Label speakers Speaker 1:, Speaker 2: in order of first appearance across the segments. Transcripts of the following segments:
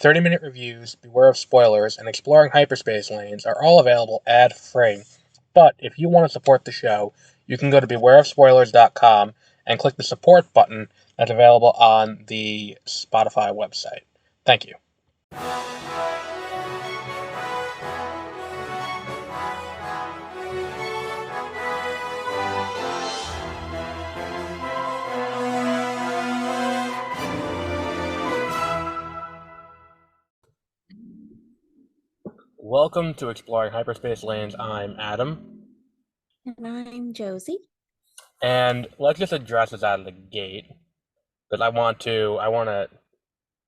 Speaker 1: 30-minute reviews, Beware of Spoilers, and Exploring Hyperspace Lanes are all available ad-free. But if you want to support the show, you can go to bewareofspoilers.com and click the support button that's available on the Spotify website. Thank you. Welcome to Exploring Hyperspace Lanes. I'm Adam.
Speaker 2: And I'm Josie.
Speaker 1: And let's just address this out of the gate. Because I want to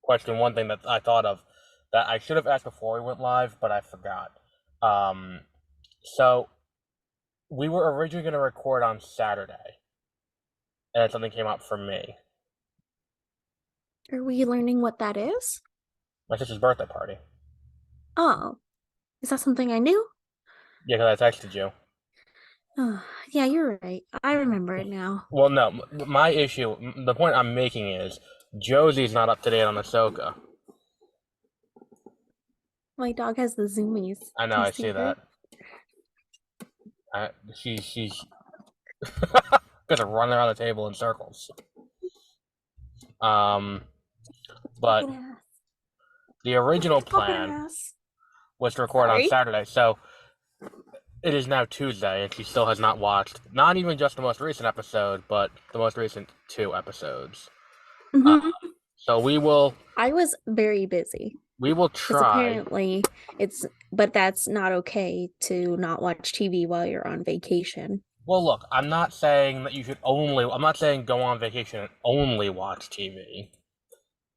Speaker 1: question one thing that I thought of that I should have asked before we went live, but I forgot. So we were originally going to record on Saturday, and something came up for me.
Speaker 2: Are we learning what that is?
Speaker 1: My sister's birthday party.
Speaker 2: Oh, is that something I knew?
Speaker 1: Yeah, because I texted you.
Speaker 2: Oh, yeah, you're right. I remember it now.
Speaker 1: Well, no, my issue, the point I'm making is Josie's not up to date on Ahsoka.
Speaker 2: My dog has the zoomies.
Speaker 1: I know,
Speaker 2: Do you
Speaker 1: I see
Speaker 2: her?
Speaker 1: that. She's gonna run around the table in circles. But the original plan was to record on Saturday, so it is now Tuesday, and she still has not watched not even just the most recent episode, but the most recent 2 episodes. So we will.
Speaker 2: I was very busy.
Speaker 1: We will try.
Speaker 2: Apparently, but that's not okay to not watch TV while you're on vacation.
Speaker 1: Well, look, I'm not saying that you should only. I'm not saying go on vacation and only watch TV.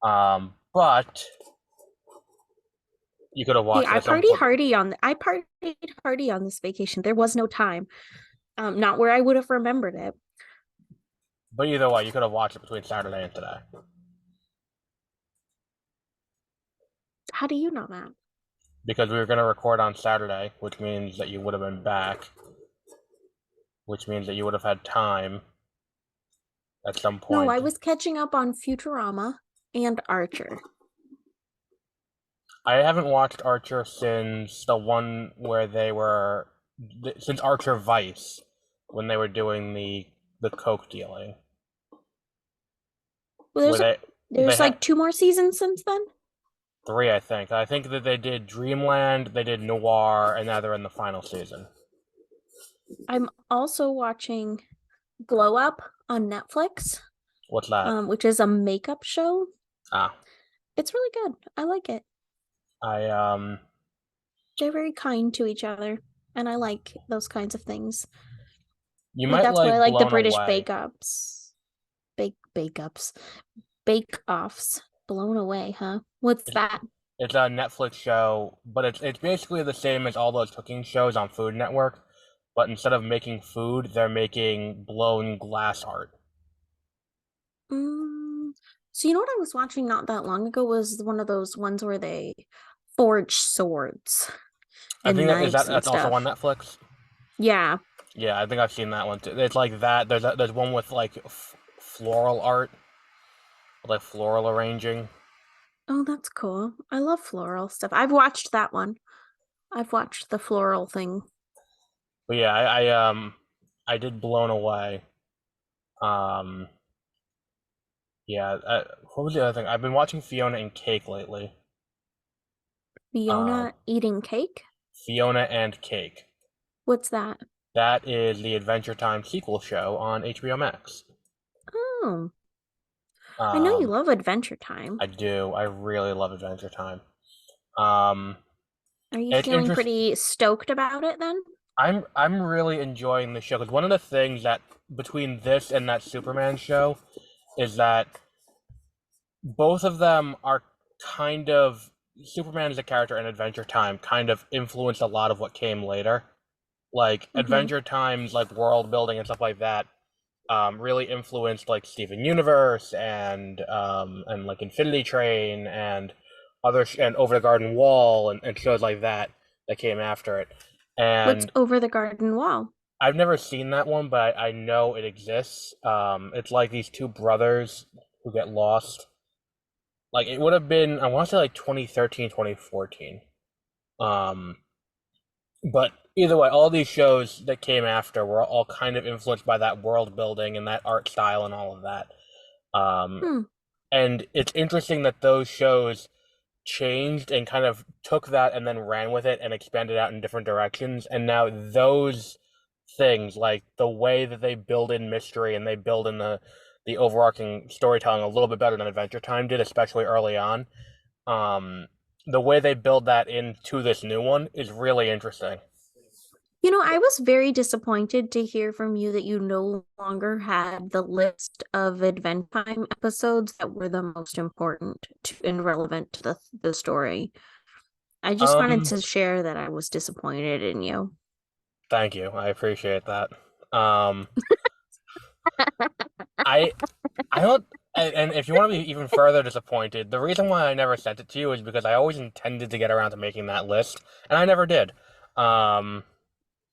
Speaker 1: But you could have watched.
Speaker 2: Hey, I partied hardy on this vacation. There was no time. Not where I would have remembered it.
Speaker 1: But either way, you could have watched it between Saturday and today.
Speaker 2: How do you know that?
Speaker 1: Because we were going to record on Saturday, which means that you would have been back. Which means that you would have had time at some point.
Speaker 2: No, I was catching up on Futurama and Archer.
Speaker 1: I haven't watched Archer since the one where they were... Since Archer Vice, when they were doing the coke dealing.
Speaker 2: Well, there's like 2 more seasons since then?
Speaker 1: 3, I think. I think that they did Dreamland, they did Noir, and now they're in the final season.
Speaker 2: I'm also watching Glow Up on Netflix.
Speaker 1: What's that?
Speaker 2: Which is a makeup show.
Speaker 1: Ah.
Speaker 2: It's really good. I like it. They're very kind to each other, and I like those kinds of things.
Speaker 1: You might
Speaker 2: that's
Speaker 1: like
Speaker 2: why I like the British
Speaker 1: Away.
Speaker 2: bake-offs. Blown Away, huh? What's that?
Speaker 1: It's a Netflix show, but it's basically the same as all those cooking shows on Food Network, but instead of making food, they're making blown glass art.
Speaker 2: So you know what I was watching not that long ago was one of those ones where they forge swords.
Speaker 1: I think that's also on Netflix.
Speaker 2: Yeah.
Speaker 1: Yeah, I think I've seen that one too. It's like that. There's one with like floral art, like floral arranging.
Speaker 2: Oh, that's cool. I love floral stuff. I've watched that one. I've watched the floral thing.
Speaker 1: But yeah, I did Blown Away. Yeah. What was the other thing? I've been watching Fiona and Cake lately.
Speaker 2: Fiona eating cake?
Speaker 1: Fiona and Cake.
Speaker 2: What's that?
Speaker 1: That is the Adventure Time sequel show on HBO Max.
Speaker 2: Oh. I know you love Adventure Time.
Speaker 1: I do. I really love Adventure Time.
Speaker 2: Are you feeling pretty stoked about it then?
Speaker 1: I'm really enjoying the show because one of the things that between this and that Superman show is that both of them are kind of Superman as a character and Adventure Time kind of influenced a lot of what came later. Like Adventure Time's like world building and stuff like that really influenced like Steven Universe and like Infinity Train and and Over the Garden Wall and shows like that came after it. And
Speaker 2: what's Over the Garden Wall?
Speaker 1: I've never seen that one, but I know it exists. It's like these 2 brothers who get lost, Like it would have been, I want to say like 2013, 2014. Um, but either way, all these shows that came after were all kind of influenced by that world building and that art style and all of that. Um,
Speaker 2: Hmm.
Speaker 1: and it's interesting that those shows changed and kind of took that and then ran with it and expanded out in different directions. And now those things, like the way that they build in mystery and they build in the overarching storytelling a little bit better than Adventure Time did, especially early on. Um, the way they build that into this new one is really interesting.
Speaker 2: I was very disappointed to hear from you that you no longer had the list of Advent Time episodes that were the most important and relevant to the story. I just wanted
Speaker 1: Um,
Speaker 2: to share that I was disappointed in you.
Speaker 1: Thank you. I appreciate that. Um, I I don't and if you want to be even further disappointed, the reason why I never sent it to you is because I always intended to get around to making that list, and I never did. Um,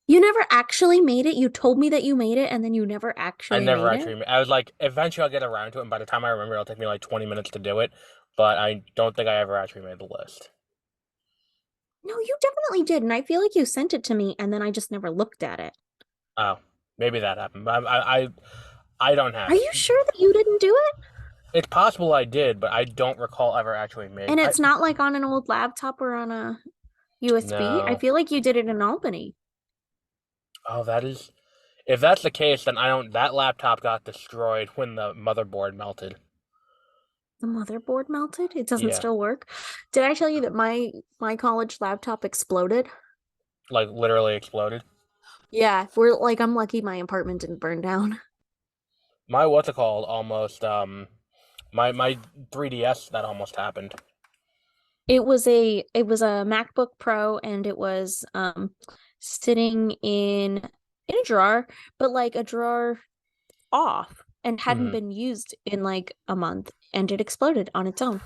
Speaker 2: You never actually made it. You told me that you made it, and then you never
Speaker 1: I
Speaker 2: actually
Speaker 1: never
Speaker 2: made it.
Speaker 1: actually. I was like, eventually I'll get around to it, and by the time I remember, it'll take me like 20 minutes to do it. But I don't think I ever actually made the list.
Speaker 2: No, you definitely did. And I feel like you sent it to me, and then I just never looked at it.
Speaker 1: Oh, maybe that happened. But I don't have
Speaker 2: Are
Speaker 1: it.
Speaker 2: you sure that you didn't do it?
Speaker 1: It's possible I did, but I don't recall ever actually make.
Speaker 2: And it's not like on an old laptop or on a USB? I
Speaker 1: No.
Speaker 2: feel like you did it in Albany.
Speaker 1: Oh, that is. If that's the case, then I don't. That laptop got destroyed when the motherboard melted.
Speaker 2: The motherboard melted? It doesn't
Speaker 1: Yeah,
Speaker 2: still work. Did I tell you that my college laptop exploded?
Speaker 1: like literally exploded.
Speaker 2: Yeah, we're like I'm lucky my apartment didn't burn down.
Speaker 1: My what's it called almost my 3DS that almost happened.
Speaker 2: It was a MacBook Pro and it was sitting in a drawer, but like a drawer off and hadn't
Speaker 1: Hmm.
Speaker 2: been used in like a month and it exploded on its own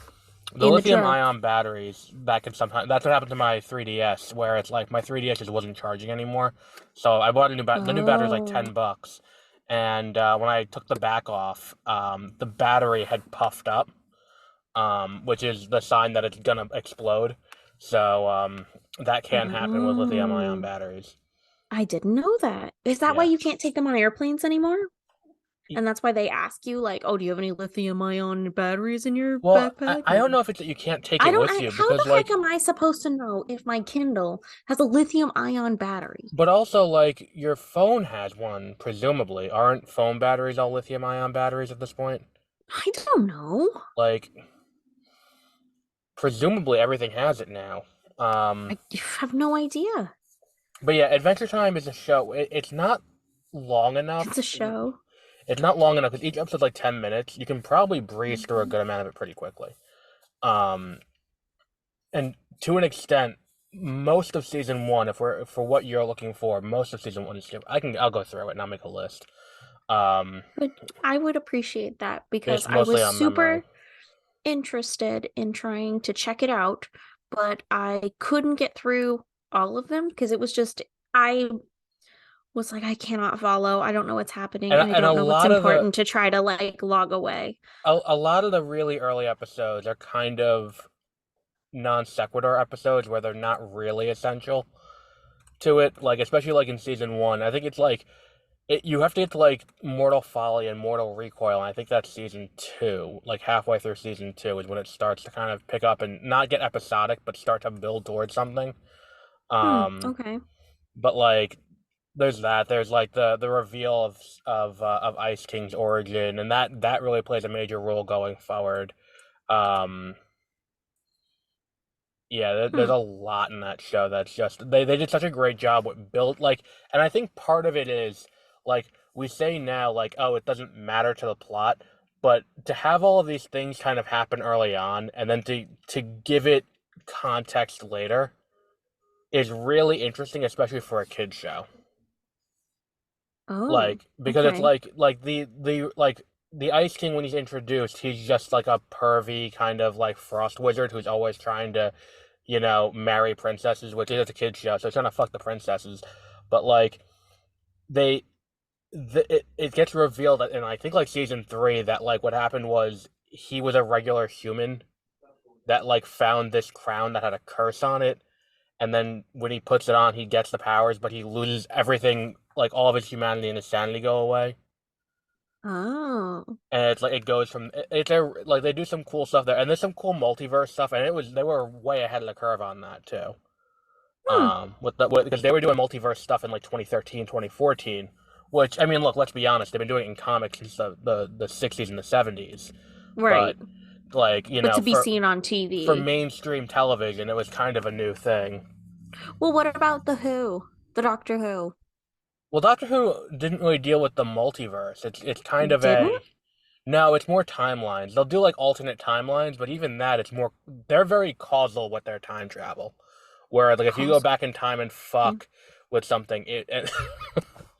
Speaker 1: The
Speaker 2: in the
Speaker 1: lithium
Speaker 2: drawer.
Speaker 1: ion batteries that can sometimes that's what happened to my 3DS where it's like my 3DS just wasn't charging anymore. So I bought a new the new battery was like
Speaker 2: Oh.
Speaker 1: $10, and when I took the back off, the battery had puffed up, which is the sign that it's gonna explode. So that can happen with lithium ion
Speaker 2: Oh.
Speaker 1: batteries.
Speaker 2: I didn't know that. Is that why
Speaker 1: Yeah.
Speaker 2: you can't take them on airplanes anymore? And that's why they ask you, like, oh, do you have any lithium ion batteries in your
Speaker 1: Well,
Speaker 2: backpack?
Speaker 1: I
Speaker 2: Or
Speaker 1: don't know if it's that you can't take
Speaker 2: I
Speaker 1: it
Speaker 2: don't,
Speaker 1: with you
Speaker 2: how
Speaker 1: because
Speaker 2: the heck
Speaker 1: like,
Speaker 2: am I supposed to know if my Kindle has a lithium ion battery?
Speaker 1: but also like your phone has one, presumably. Aren't phone batteries all lithium ion batteries at this point?
Speaker 2: I don't know.
Speaker 1: Like, presumably everything has it now.
Speaker 2: I have no idea.
Speaker 1: But yeah, Adventure Time is a show. It's not long
Speaker 2: It's a
Speaker 1: enough.
Speaker 2: show.
Speaker 1: It's not long enough because each episode's like 10 minutes. You can probably breeze through a
Speaker 2: Mhm.
Speaker 1: good amount of it pretty quickly. Um, and to an extent, most of season one, if we're for what you're looking for, most of season one is. I'll go through it and I'll make a list. Um,
Speaker 2: But I would appreciate that because
Speaker 1: Based
Speaker 2: I was
Speaker 1: mostly on memory.
Speaker 2: super interested in trying to check it out, but I couldn't get through all of them because it was just, I was like, I cannot follow. I don't know what's happening. I
Speaker 1: And a
Speaker 2: don't know what's
Speaker 1: lot of
Speaker 2: important to try to like log away.
Speaker 1: a lot of the really early episodes are kind of non sequitur episodes where they're not really essential to it. Like especially like in season one, I think it's like you have to get to like Mortal Folly and Mortal Recoil, and I think that's season two. Like halfway through season two is when it starts to kind of pick up and not get episodic, but start to build towards something. Um,
Speaker 2: Okay.
Speaker 1: but like there's that. There's like the reveal of Ice King's origin, and that really plays a major role going forward. Um, yeah, there's
Speaker 2: Hmm.
Speaker 1: a lot in that show that's just they did such a great job with build like, and I think part of it is like we say now like oh it doesn't matter to the plot, but to have all of these things kind of happen early on and then to give it context later is really interesting, especially for a kid show.
Speaker 2: Oh,
Speaker 1: Like because it's
Speaker 2: okay.
Speaker 1: like the Ice King when he's introduced, he's just like a pervy kind of like frost wizard who's always trying to, marry princesses, which is a kid show, so he's trying to fuck the princesses. But like they it gets revealed that in I think like season three that like what happened was he was a regular human that like found this crown that had a curse on it, and then when he puts it on, he gets the powers, but he loses everything, like all of his humanity and his sanity go away.
Speaker 2: Oh.
Speaker 1: And it's like it goes from it's a like they do some cool stuff there, and there's some cool multiverse stuff, and they were way ahead of the curve on that too.
Speaker 2: Hmm.
Speaker 1: Because they were doing multiverse stuff in like 2013, 2014, which I mean, look, let's be honest, they've been doing it in comics since the 60s and the 70s, but
Speaker 2: Right.
Speaker 1: like
Speaker 2: But to be seen on
Speaker 1: for
Speaker 2: TV.
Speaker 1: mainstream television, it was kind of a new thing.
Speaker 2: Well, what about the Who? The Doctor Who?
Speaker 1: Well, Doctor Who didn't really deal with the multiverse. It's kind of
Speaker 2: Didn't?
Speaker 1: a no, it's more timelines. They'll do like alternate timelines, but even that, it's more they're very causal with their time travel. Where like if you go
Speaker 2: Cause.
Speaker 1: back in time and
Speaker 2: Hmm.
Speaker 1: fuck with something, it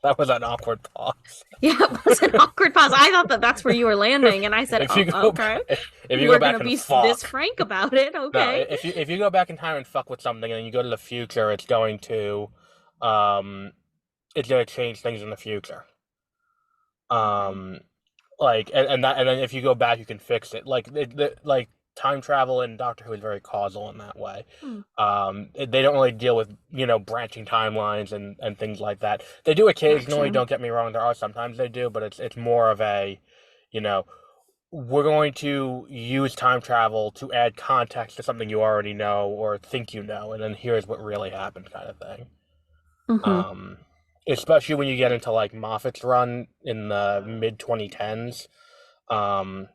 Speaker 1: that was an awkward pause.
Speaker 2: Yeah, it was an awkward pause. I thought that that's where you were landing, and I said,
Speaker 1: If
Speaker 2: "Oh,
Speaker 1: you go
Speaker 2: okay.
Speaker 1: if you go
Speaker 2: We're
Speaker 1: back
Speaker 2: gonna
Speaker 1: and
Speaker 2: be this
Speaker 1: fuck,
Speaker 2: frank about it."
Speaker 1: no,
Speaker 2: Okay.
Speaker 1: if you go back in time and fuck with something, and then you go to the future, um, it's going to change things in the future.
Speaker 2: Okay.
Speaker 1: Um, and then if you go back, you can fix it. Like time travel in Doctor Who is very causal in that way.
Speaker 2: Hmm.
Speaker 1: They don't really deal with branching timelines and things like that. They do occasionally.
Speaker 2: Gotcha.
Speaker 1: Don't get me wrong. There are sometimes they do, but it's more of a, you know, we're going to use time travel to add context to something you already know or think you know, and then here's what really happened, kind of thing.
Speaker 2: Mm-hmm.
Speaker 1: Um, Especially when you get into like Moffat's run in the mid 2010s. Um,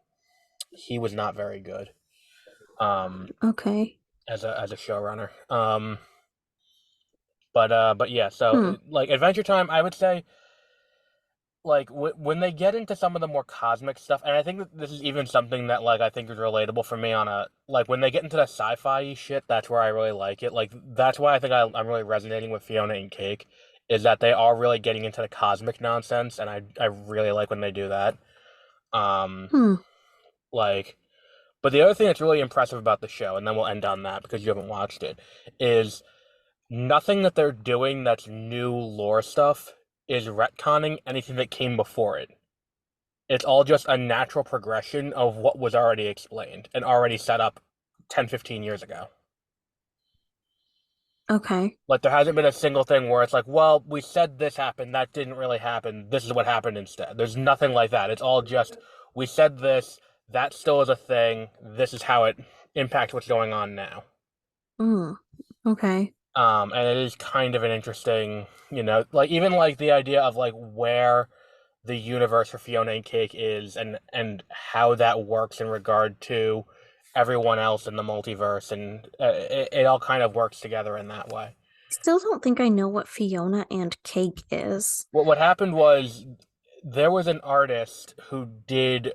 Speaker 1: he was not very good. Um,
Speaker 2: Okay.
Speaker 1: as a showrunner. But yeah,
Speaker 2: Hmm.
Speaker 1: like Adventure Time, I would say like when they get into some of the more cosmic stuff, and I think that this is even something that like I think is relatable for me on a like when they get into the sci-fi shit, that's where I really like it. Like that's why I think I'm really resonating with Fiona and Cake, is that they are really getting into the cosmic nonsense, and I really like when they do that. Um,
Speaker 2: Hmm.
Speaker 1: like, but the other thing that's really impressive about the show, and then we'll end on that because you haven't watched it, is nothing that they're doing that's new lore stuff is retconning anything that came before it. It's all just a natural progression of what was already explained and already set up 10, 15 years ago.
Speaker 2: Okay.
Speaker 1: Like, there hasn't been a single thing where it's like, well, we said this happened, that didn't really happen, this is what happened instead. There's nothing like that. It's all just, we said this, that still is a thing, this is how it impacts what's going on now.
Speaker 2: Hmm. Okay.
Speaker 1: And it is kind of an interesting, like even like the idea of like where the universe for Fiona and Cake is and how that works in regard to everyone else in the multiverse, and it all kind of works together in that way.
Speaker 2: Still don't think I know what Fiona and Cake is.
Speaker 1: What happened was there was an artist who did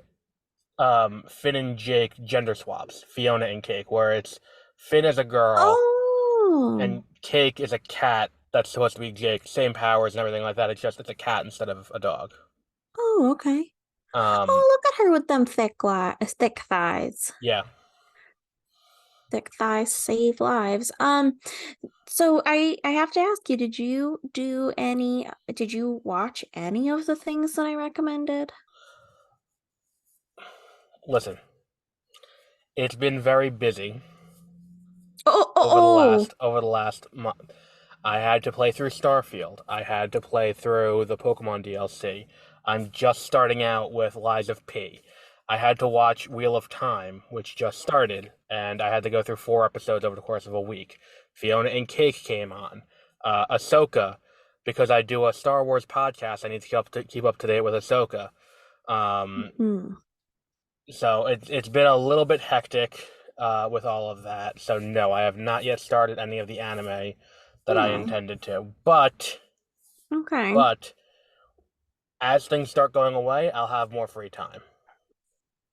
Speaker 1: Finn and Jake gender swaps, Fiona and Cake, where it's Finn as a girl
Speaker 2: Oh.
Speaker 1: and Cake is a cat that's supposed to be Jake, same powers and everything like that. It's just it's a cat instead of a dog.
Speaker 2: Oh, okay.
Speaker 1: Um,
Speaker 2: Oh, look at her with them thick thighs.
Speaker 1: yeah.
Speaker 2: Thick thighs save lives. So I have to ask you, did you watch any of the things that I recommended?
Speaker 1: Listen, it's been very busy
Speaker 2: Oh, oh,
Speaker 1: over the last month. I had to play through Starfield. I had to play through the Pokemon DLC. I'm just starting out with Lies of P. I had to watch Wheel of Time, which just started, and I had to go through 4 episodes over the course of a week. Fiona and Cake came on. Ahsoka, because I do a Star Wars podcast, I need to keep up to date with Ahsoka. Um,
Speaker 2: oh.
Speaker 1: so it's been a little bit hectic with all of that. So no, I have not yet started any of the anime that I
Speaker 2: Oh,
Speaker 1: intended to.
Speaker 2: okay.
Speaker 1: But as things start going away, I'll have more free time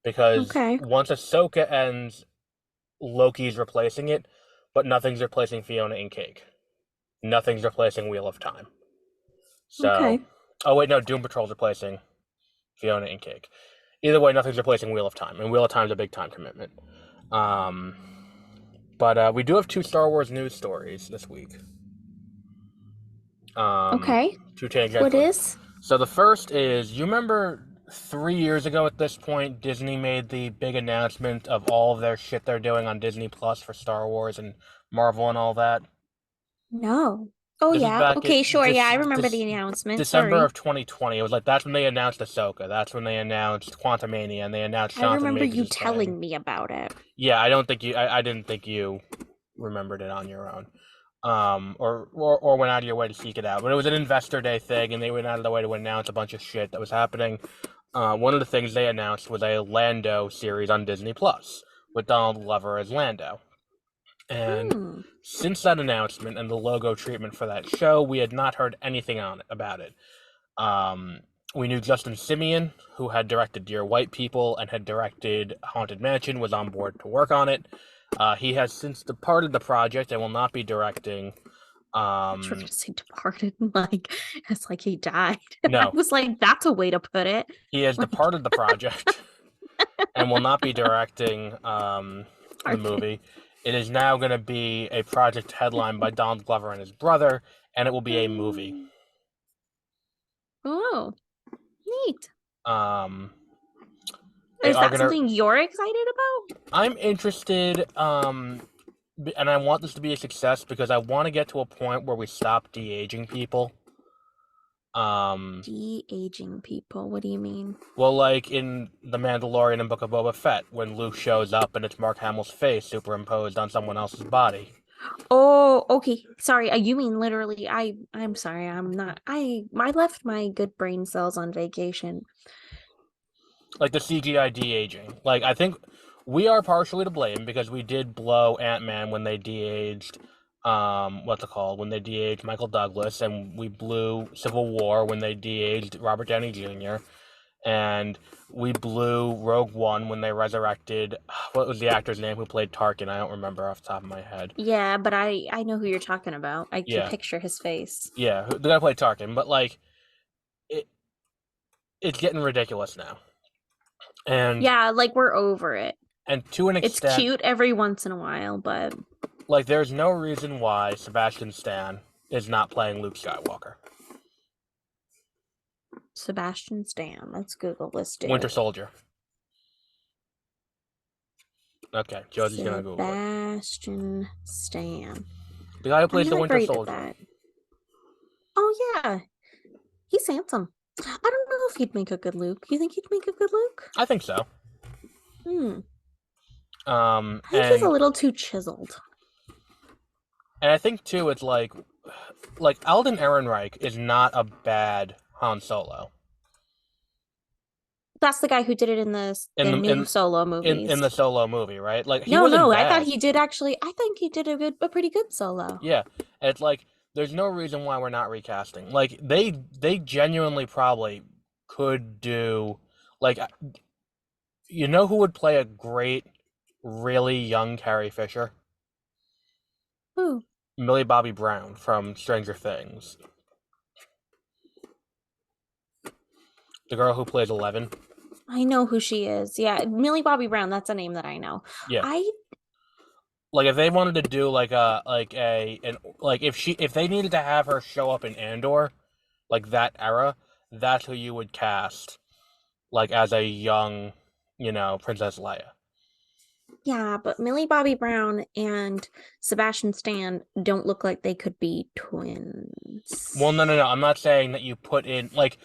Speaker 1: because
Speaker 2: Okay.
Speaker 1: once Ahsoka ends, Loki's replacing it, but nothing's replacing Fiona and Cake. Nothing's replacing Wheel of Time. So,
Speaker 2: Okay.
Speaker 1: oh wait, no, Doom Patrol's replacing Fiona and Cake. Either way, nothing's replacing Wheel of Time, and Wheel of Time's a big time commitment. Um, but we do have 2 Star Wars news stories this week. Um,
Speaker 2: Okay.
Speaker 1: to tangent
Speaker 2: What
Speaker 1: with.
Speaker 2: is?
Speaker 1: So the first is, you remember 3 years ago at this point, Disney made the big announcement of all of their shit they're doing on Disney Plus for Star Wars and Marvel and all that.
Speaker 2: No. Oh
Speaker 1: This was
Speaker 2: yeah.
Speaker 1: back
Speaker 2: Okay,
Speaker 1: in
Speaker 2: sure. Yeah, I remember the announcement.
Speaker 1: December
Speaker 2: Sorry.
Speaker 1: of 2020. It was like that's when they announced Ahsoka. That's when they announced Quantumania, and they announced
Speaker 2: I
Speaker 1: Jonathan
Speaker 2: remember you
Speaker 1: Majors' thing.
Speaker 2: telling me about it.
Speaker 1: Yeah, I don't think you. I didn't think you remembered it on your own, or went out of your way to seek it out. But it was an investor day thing, and they went out of their way to announce a bunch of shit that was happening. One of the things they announced was a Lando series on Disney Plus with Donald Glover as Lando. And
Speaker 2: Hmm.
Speaker 1: since that announcement and the logo treatment for that show, we had not heard anything on it about it. Um, we knew Justin Simeon, who had directed Dear White People and had directed Haunted Mansion, was on board to work on it. He has since departed the project and will not be directing.
Speaker 2: I thought you were
Speaker 1: Um,
Speaker 2: gonna say departed, like it's like he died. I
Speaker 1: no,
Speaker 2: was like, that's a way to put it.
Speaker 1: he has
Speaker 2: Like,
Speaker 1: departed the project and will not be directing the
Speaker 2: pardon.
Speaker 1: movie. It is now going to be a project headlined by Donald Glover and his brother, and it will be a movie.
Speaker 2: Oh, neat.
Speaker 1: Um, they
Speaker 2: Is
Speaker 1: are
Speaker 2: that
Speaker 1: going to.
Speaker 2: something you're excited about?
Speaker 1: I'm interested, and I want this to be a success because I want to get to a point where we stop de-aging people. Um,
Speaker 2: De-aging people. What do you mean?
Speaker 1: well, like in The Mandalorian and Book of Boba Fett, when Luke shows up and it's Mark Hamill's face superimposed on someone else's body.
Speaker 2: Oh, okay. Sorry. You mean literally. I'm sorry. I'm not. I left my good brain cells on vacation.
Speaker 1: Like the CGI de-aging. Like I think we are partially to blame because we did blow Ant-Man when they de-aged what's it called? When they de-aged Michael Douglas, and we blew Civil War when they de-aged Robert Downey Jr. And we blew Rogue One when they resurrected what was the actor's name who played Tarkin? I don't remember off the top of my head.
Speaker 2: Yeah, but I know who you're talking about. I can
Speaker 1: Yeah.
Speaker 2: picture his face.
Speaker 1: Yeah, the guy played Tarkin, but like it it's getting ridiculous now. And
Speaker 2: Yeah, like we're over it.
Speaker 1: to an
Speaker 2: It's
Speaker 1: extent,
Speaker 2: cute every once in a while, but
Speaker 1: like there's no reason why Sebastian Stan is not playing Luke Skywalker.
Speaker 2: Sebastian Stan. Let's Google this
Speaker 1: Winter
Speaker 2: dude.
Speaker 1: Soldier. Okay, Josie's gonna Google it.
Speaker 2: Sebastian Stan.
Speaker 1: The guy who
Speaker 2: I'm
Speaker 1: plays the
Speaker 2: not
Speaker 1: Winter
Speaker 2: great at
Speaker 1: Soldier.
Speaker 2: that. Oh yeah, he's handsome. I don't know if he'd make a good Luke. You think he'd make a good Luke?
Speaker 1: I think so.
Speaker 2: Hmm. I think he's a
Speaker 1: And
Speaker 2: little too chiseled.
Speaker 1: I think too, it's like Alden Ehrenreich is not a bad Han Solo
Speaker 2: That's the guy who did it in
Speaker 1: in
Speaker 2: the
Speaker 1: the
Speaker 2: new Solo
Speaker 1: in
Speaker 2: movies.
Speaker 1: the Solo movie, right? Like he
Speaker 2: No,
Speaker 1: wasn't
Speaker 2: no, I thought
Speaker 1: bad.
Speaker 2: he did actually. I think he did a pretty good Solo.
Speaker 1: Yeah, it's like there's no reason why we're not recasting. Like they genuinely probably could do like you know who would play a great, really young Carrie Fisher?
Speaker 2: Ooh,
Speaker 1: Millie Bobby Brown from Stranger Things, the girl who plays 11.
Speaker 2: I know who she is. Yeah, Millie Bobby Brown. That's a name that I know.
Speaker 1: Yeah,
Speaker 2: I
Speaker 1: like if they wanted to do like if they needed to have her show up in Andor, like that era, that's who you would cast, like as a young, Princess Leia.
Speaker 2: Yeah, but Millie Bobby Brown and Sebastian Stan don't look like they could be
Speaker 1: Well,
Speaker 2: twins.
Speaker 1: no, no, no. I'm not saying that you put in like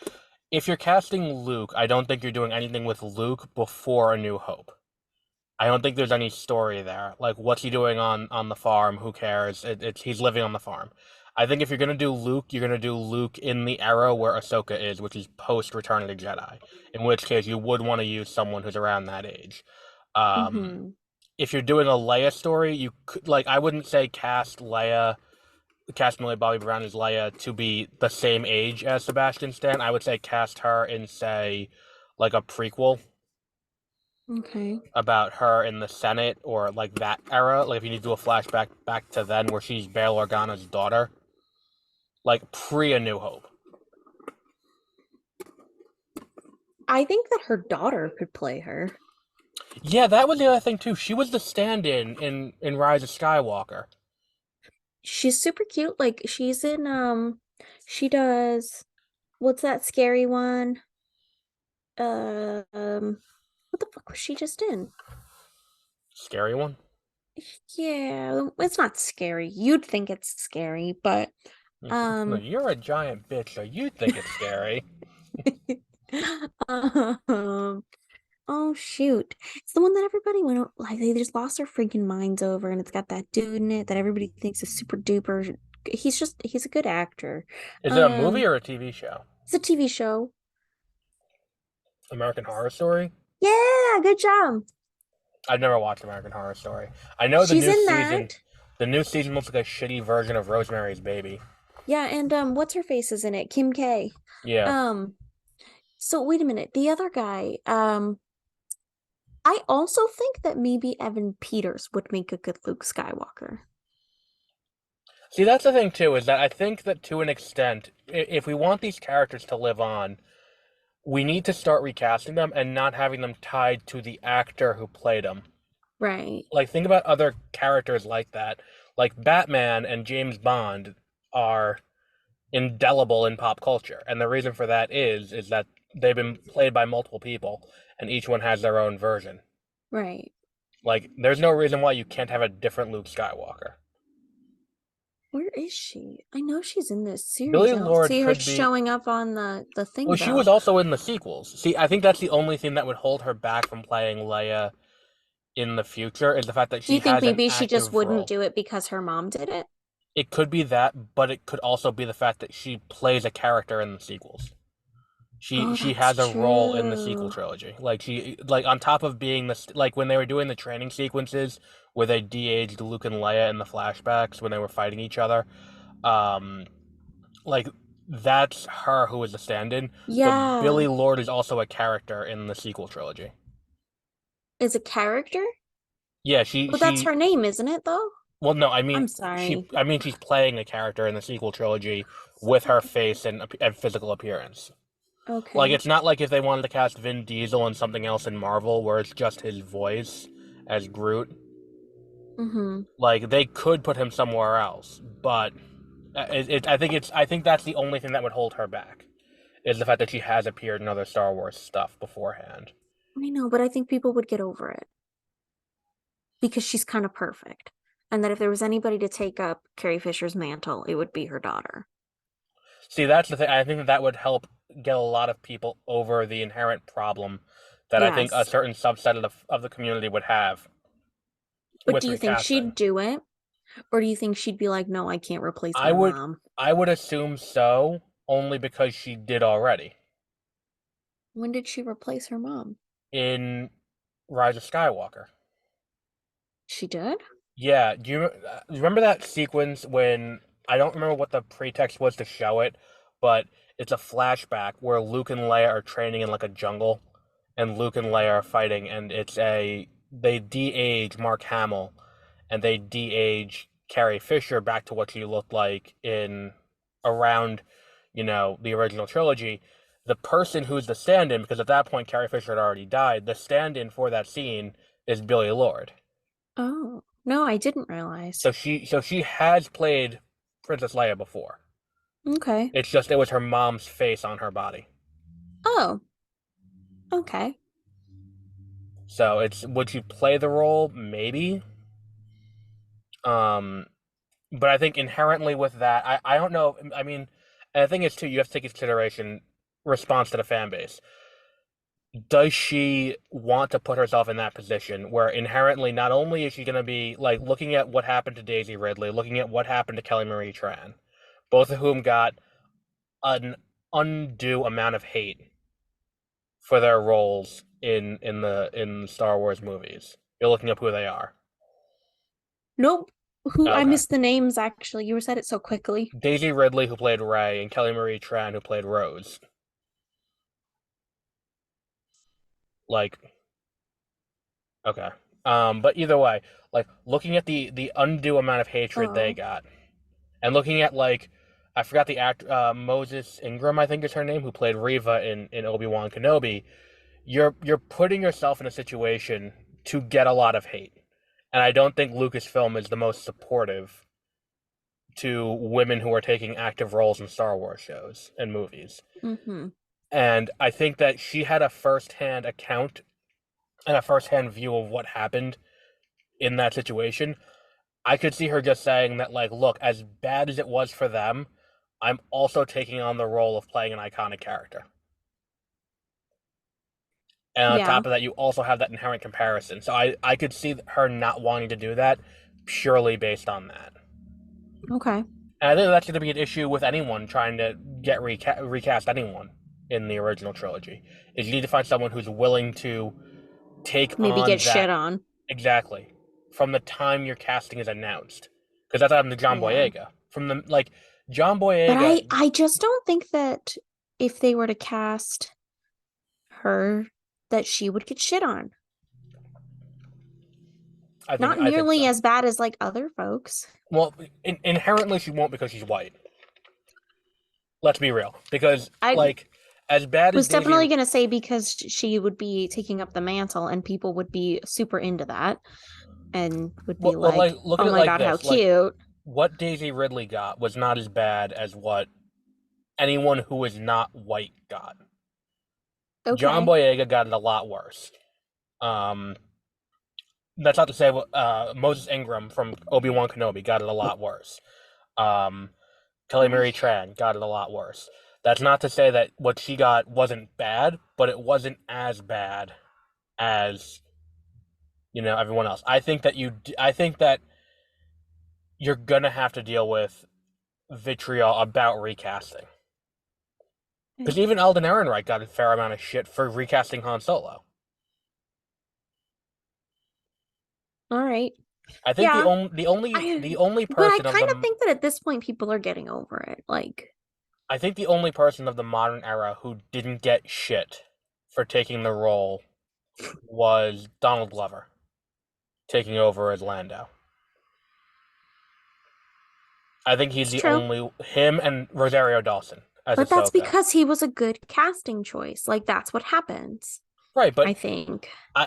Speaker 1: if you're casting Luke, I don't think you're doing anything with Luke before A New Hope. I don't think there's any story there. Like, what's he doing on the farm? Who cares? It's he's living on the farm. I think if you're gonna do Luke, you're gonna do Luke in the era where Ahsoka is, which is post Return of the Jedi. In which case, you would want to use someone who's around that age. Um,
Speaker 2: Hmm.
Speaker 1: if you're doing a Leia story, you could like I wouldn't say cast Millie Bobby Brown as Leia to be the same age as Sebastian Stan. I would say cast her in say like a prequel
Speaker 2: Okay.
Speaker 1: about her in the Senate or like that era. Like if you need to do a flashback back to then where she's Bail Organa's daughter, like pre A New Hope.
Speaker 2: I think that her daughter could play her.
Speaker 1: Yeah, that was the other thing too. She was the stand-in in Rise of Skywalker.
Speaker 2: She's super cute. Like she's in she does what's that scary one? what the fuck was she just in?
Speaker 1: Scary one.
Speaker 2: Yeah, it's not scary. You'd think it's scary, but
Speaker 1: No,
Speaker 2: um
Speaker 1: you're a giant bitch, so you think it's scary.
Speaker 2: um oh shoot. It's the one that everybody went like they just lost their freaking minds over, and it's got that dude in it that everybody thinks is super duper. He's a good actor.
Speaker 1: Is it a movie
Speaker 2: Um
Speaker 1: or a TV show?
Speaker 2: it's a TV show.
Speaker 1: American Horror Story?
Speaker 2: Yeah, good job.
Speaker 1: I've never watched American Horror Story. I know the
Speaker 2: She's
Speaker 1: new
Speaker 2: in
Speaker 1: season.
Speaker 2: that.
Speaker 1: The new season looks like a shitty version of Rosemary's Baby.
Speaker 2: Yeah, and what's her face is in it? Kim K.
Speaker 1: Yeah.
Speaker 2: Um so wait a minute. The other guy, I also think that maybe Evan Peters would make a good Luke Skywalker.
Speaker 1: See, that's the thing too, is that I think that to an extent, if we want these characters to live on, we need to start recasting them and not having them tied to the actor who played them.
Speaker 2: Right.
Speaker 1: Like, think about other characters like that. Like Batman and James Bond are indelible in pop culture, and the reason for that is that they've been played by multiple people, and each one has their own version.
Speaker 2: Right.
Speaker 1: Like, there's no reason why you can't have a different Luke Skywalker.
Speaker 2: Where is she? I know she's in this series.
Speaker 1: Billy
Speaker 2: I don't
Speaker 1: Lord
Speaker 2: see her
Speaker 1: could be.
Speaker 2: showing up on the
Speaker 1: Well,
Speaker 2: thing
Speaker 1: she was
Speaker 2: though.
Speaker 1: also in the sequels. See, I think that's the only thing that would hold her back from playing Leia in the future is the fact that
Speaker 2: Do you
Speaker 1: she
Speaker 2: think
Speaker 1: has an
Speaker 2: maybe she just
Speaker 1: active
Speaker 2: wouldn't
Speaker 1: role.
Speaker 2: do it because her mom did it?
Speaker 1: It could be that, but it could also be the fact that she plays a character in the sequels. She
Speaker 2: Oh,
Speaker 1: she
Speaker 2: that's
Speaker 1: has a role in the sequel
Speaker 2: true.
Speaker 1: trilogy. Like on top of being this, like when they were doing the training sequences where they de-aged Luke and Leia in the flashbacks when they were fighting each other. Um, like that's her who is the stand-in, but Billy
Speaker 2: Yeah.
Speaker 1: Lord is also a character in the sequel trilogy.
Speaker 2: Is a character?
Speaker 1: Yeah, she
Speaker 2: Oh, that's
Speaker 1: she
Speaker 2: her name, isn't it though?
Speaker 1: well no,
Speaker 2: I'm sorry.
Speaker 1: I mean she's playing a character in the sequel trilogy with her face and physical appearance. Like
Speaker 2: Okay.
Speaker 1: it's not like if they wanted to cast Vin Diesel in something else in Marvel where it's just his voice as Groot.
Speaker 2: Mm-hmm.
Speaker 1: Like they could put him somewhere else, but I think that's the only thing that would hold her back is the fact that she has appeared in other Star Wars stuff beforehand.
Speaker 2: I know, but I think people would get over it because she's kind of perfect. And that if there was anybody to take up Carrie Fisher's mantle, it would be her daughter.
Speaker 1: See, that's the thing. I think that that would help get a lot of people over the inherent problem that I think a
Speaker 2: Yes.
Speaker 1: certain subset of the community would have
Speaker 2: But
Speaker 1: with
Speaker 2: do you think
Speaker 1: recasting.
Speaker 2: she'd do it? Or do you think she'd be like, no, I can't replace
Speaker 1: I
Speaker 2: my
Speaker 1: would
Speaker 2: mom?
Speaker 1: I would assume so, only because she did already
Speaker 2: When did she replace her mom?
Speaker 1: in Rise of Skywalker.
Speaker 2: She did?
Speaker 1: Yeah, do you remember that sequence when I don't remember what the pretext was to show it, but it's a flashback where Luke and Leia are training in like a jungle, and Luke and Leia are fighting, and they de-age Mark Hamill, and they de-age Carrie Fisher back to what she looked like in around, the original trilogy. The person who's the stand-in, because at that point Carrie Fisher had already died, the stand-in for that scene is Billy Lord.
Speaker 2: Oh, no, I didn't realize.
Speaker 1: So she has played Princess Leia before.
Speaker 2: Okay.
Speaker 1: It's just it was her mom's face on her body.
Speaker 2: Oh, okay.
Speaker 1: So it's would she play the role? Maybe. Um, but I think inherently with that, I don't know. I mean, and the thing is too, you have to take into consideration response to the fan base. Does she want to put herself in that position where inherently not only is she going to be like looking at what happened to Daisy Ridley, looking at what happened to Kelly Marie Tran, both of whom got an undue amount of hate for their roles in Star Wars movies. You're looking up who they are.
Speaker 2: Nope. Who I
Speaker 1: Okay.
Speaker 2: missed the names actually. You said it so quickly.
Speaker 1: Daisy Ridley, who played Rey, and Kelly Marie Tran, who played Rose. Like, okay. But either way, like looking at the undue amount of hatred they
Speaker 2: Oh.
Speaker 1: got, and looking at like, I forgot the act Moses Ingram, I think is her name, who played Reva in Obi-Wan Kenobi. You're putting yourself in a situation to get a lot of hate. And I don't think Lucasfilm is the most supportive to women who are taking active roles in Star Wars shows and movies.
Speaker 2: Mm-hmm.
Speaker 1: And I think that she had a first-hand account and a first-hand view of what happened in that situation. I could see her just saying that, like, look, as bad as it was for them, I'm also taking on the role of playing an iconic character. And on
Speaker 2: Yeah.
Speaker 1: top of that, you also have that inherent comparison. So I could see her not wanting to do that purely based on that.
Speaker 2: Okay.
Speaker 1: And I think that's going to be an issue with anyone trying to get recast anyone in the original trilogy. Is you need to find someone who's willing to take
Speaker 2: Maybe
Speaker 1: on
Speaker 2: get shit
Speaker 1: that
Speaker 2: on.
Speaker 1: exactly from the time your casting is announced. Because that's happened to John
Speaker 2: Yeah.
Speaker 1: Boyega. From the like John
Speaker 2: But
Speaker 1: Boyega,
Speaker 2: I just don't think that if they were to cast her, that she would get shit on. Not
Speaker 1: I think
Speaker 2: nearly
Speaker 1: so.
Speaker 2: as bad as like other folks.
Speaker 1: Well, inherently she won't because she's white. Let's be real. Because
Speaker 2: I
Speaker 1: like as bad as
Speaker 2: was
Speaker 1: Daisy,
Speaker 2: definitely going to say because she would be taking up the mantle and people would be super into that and would be
Speaker 1: well, like
Speaker 2: like,
Speaker 1: look at
Speaker 2: oh
Speaker 1: it
Speaker 2: my
Speaker 1: like
Speaker 2: God, how
Speaker 1: this: like
Speaker 2: cute.
Speaker 1: what Daisy Ridley got was not as bad as what anyone who is not white got. John
Speaker 2: Okay.
Speaker 1: Boyega got it a lot worse. Um, that's not to say Moses Ingram from Obi-Wan Kenobi got it a lot worse. Um, Kelly
Speaker 2: I
Speaker 1: Marie Tran got it a lot worse. That's not to say that what she got wasn't bad, but it wasn't as bad as everyone else. I think that you're gonna have to deal with vitriol about recasting. Because
Speaker 2: okay.
Speaker 1: even Alden Ehrenreich got a fair amount of shit for recasting Han Solo.
Speaker 2: All right.
Speaker 1: I think
Speaker 2: Yeah.
Speaker 1: the
Speaker 2: I
Speaker 1: only
Speaker 2: but I
Speaker 1: person of
Speaker 2: kind of
Speaker 1: the
Speaker 2: think that at this point people are getting over it. Like,
Speaker 1: I think the only person of the modern era who didn't get shit for taking the role was Donald Glover taking over as Lando. I think he's
Speaker 2: it's
Speaker 1: the
Speaker 2: true.
Speaker 1: only him and Rosario Dawson as
Speaker 2: But that's
Speaker 1: Ahsoka.
Speaker 2: because he was a good casting choice. Like that's what happens,
Speaker 1: Right,
Speaker 2: I think.
Speaker 1: I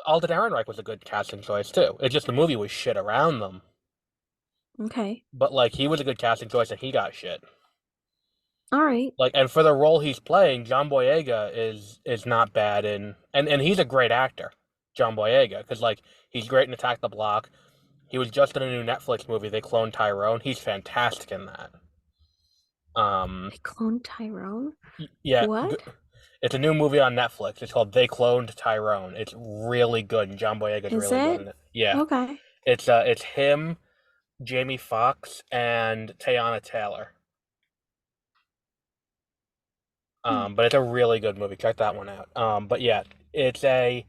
Speaker 1: Alden Ehrenreich was a good casting choice too. It's just the movie was shit around them.
Speaker 2: Okay.
Speaker 1: But like he was a good casting choice and he got shit.
Speaker 2: All right.
Speaker 1: Like and for the role he's playing, John Boyega is not bad in and he's a great actor, John Boyega, because like he's great in Attack the Block. He was just in a new Netflix movie. They cloned Tyrone. He's fantastic in that. Um,
Speaker 2: They cloned Tyrone?
Speaker 1: yeah,
Speaker 2: What?
Speaker 1: it's a new movie on Netflix. It's called They Cloned Tyrone. It's really good, and John Boyega's
Speaker 2: Is
Speaker 1: really good
Speaker 2: it?
Speaker 1: in it. Yeah,
Speaker 2: Okay.
Speaker 1: it's him, Jamie Foxx, and Teyana Taylor.
Speaker 2: Hmm.
Speaker 1: But it's a really good movie. Check that one out. But yeah, it's a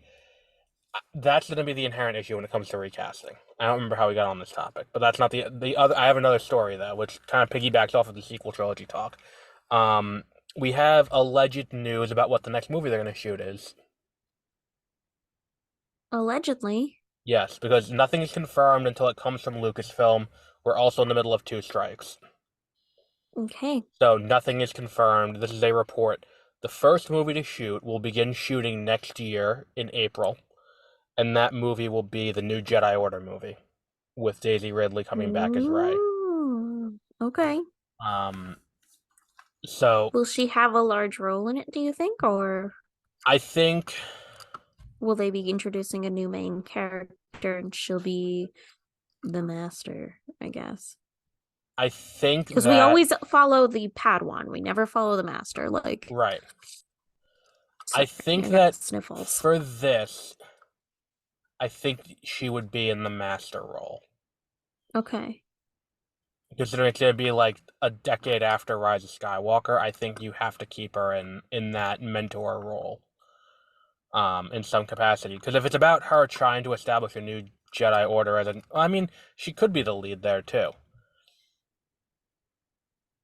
Speaker 1: that's going to be the inherent issue when it comes to recasting. I don't remember how we got on this topic, but that's not the other. I have another story though, which kind of piggybacks off of the sequel trilogy talk. Um, we have alleged news about what the next movie they're going to shoot is.
Speaker 2: Allegedly.
Speaker 1: Yes, because nothing is confirmed until it comes from Lucasfilm. We're also in the middle of two strikes,
Speaker 2: Okay.
Speaker 1: so nothing is confirmed. This is a report. The first movie to shoot will begin shooting next year in April, and that movie will be the new Jedi Order movie with Daisy Ridley coming back as Rey.
Speaker 2: Ooh. Okay.
Speaker 1: Um, so
Speaker 2: Will she have a large role in it, do you think? Or
Speaker 1: I think
Speaker 2: will they be introducing a new main character and she'll be the master, I guess?
Speaker 1: I think
Speaker 2: Because we
Speaker 1: that
Speaker 2: always follow the Padawan. We never follow the master. Like,
Speaker 1: right. I
Speaker 2: sorry,
Speaker 1: think
Speaker 2: I got
Speaker 1: that
Speaker 2: the sniffles.
Speaker 1: for this, I think she would be in the master role.
Speaker 2: Okay.
Speaker 1: Considering it's gonna be like a decade after Rise of Skywalker, I think you have to keep her in that mentor role, in some capacity. Because if it's about her trying to establish a new Jedi Order I mean, she could be the lead there too.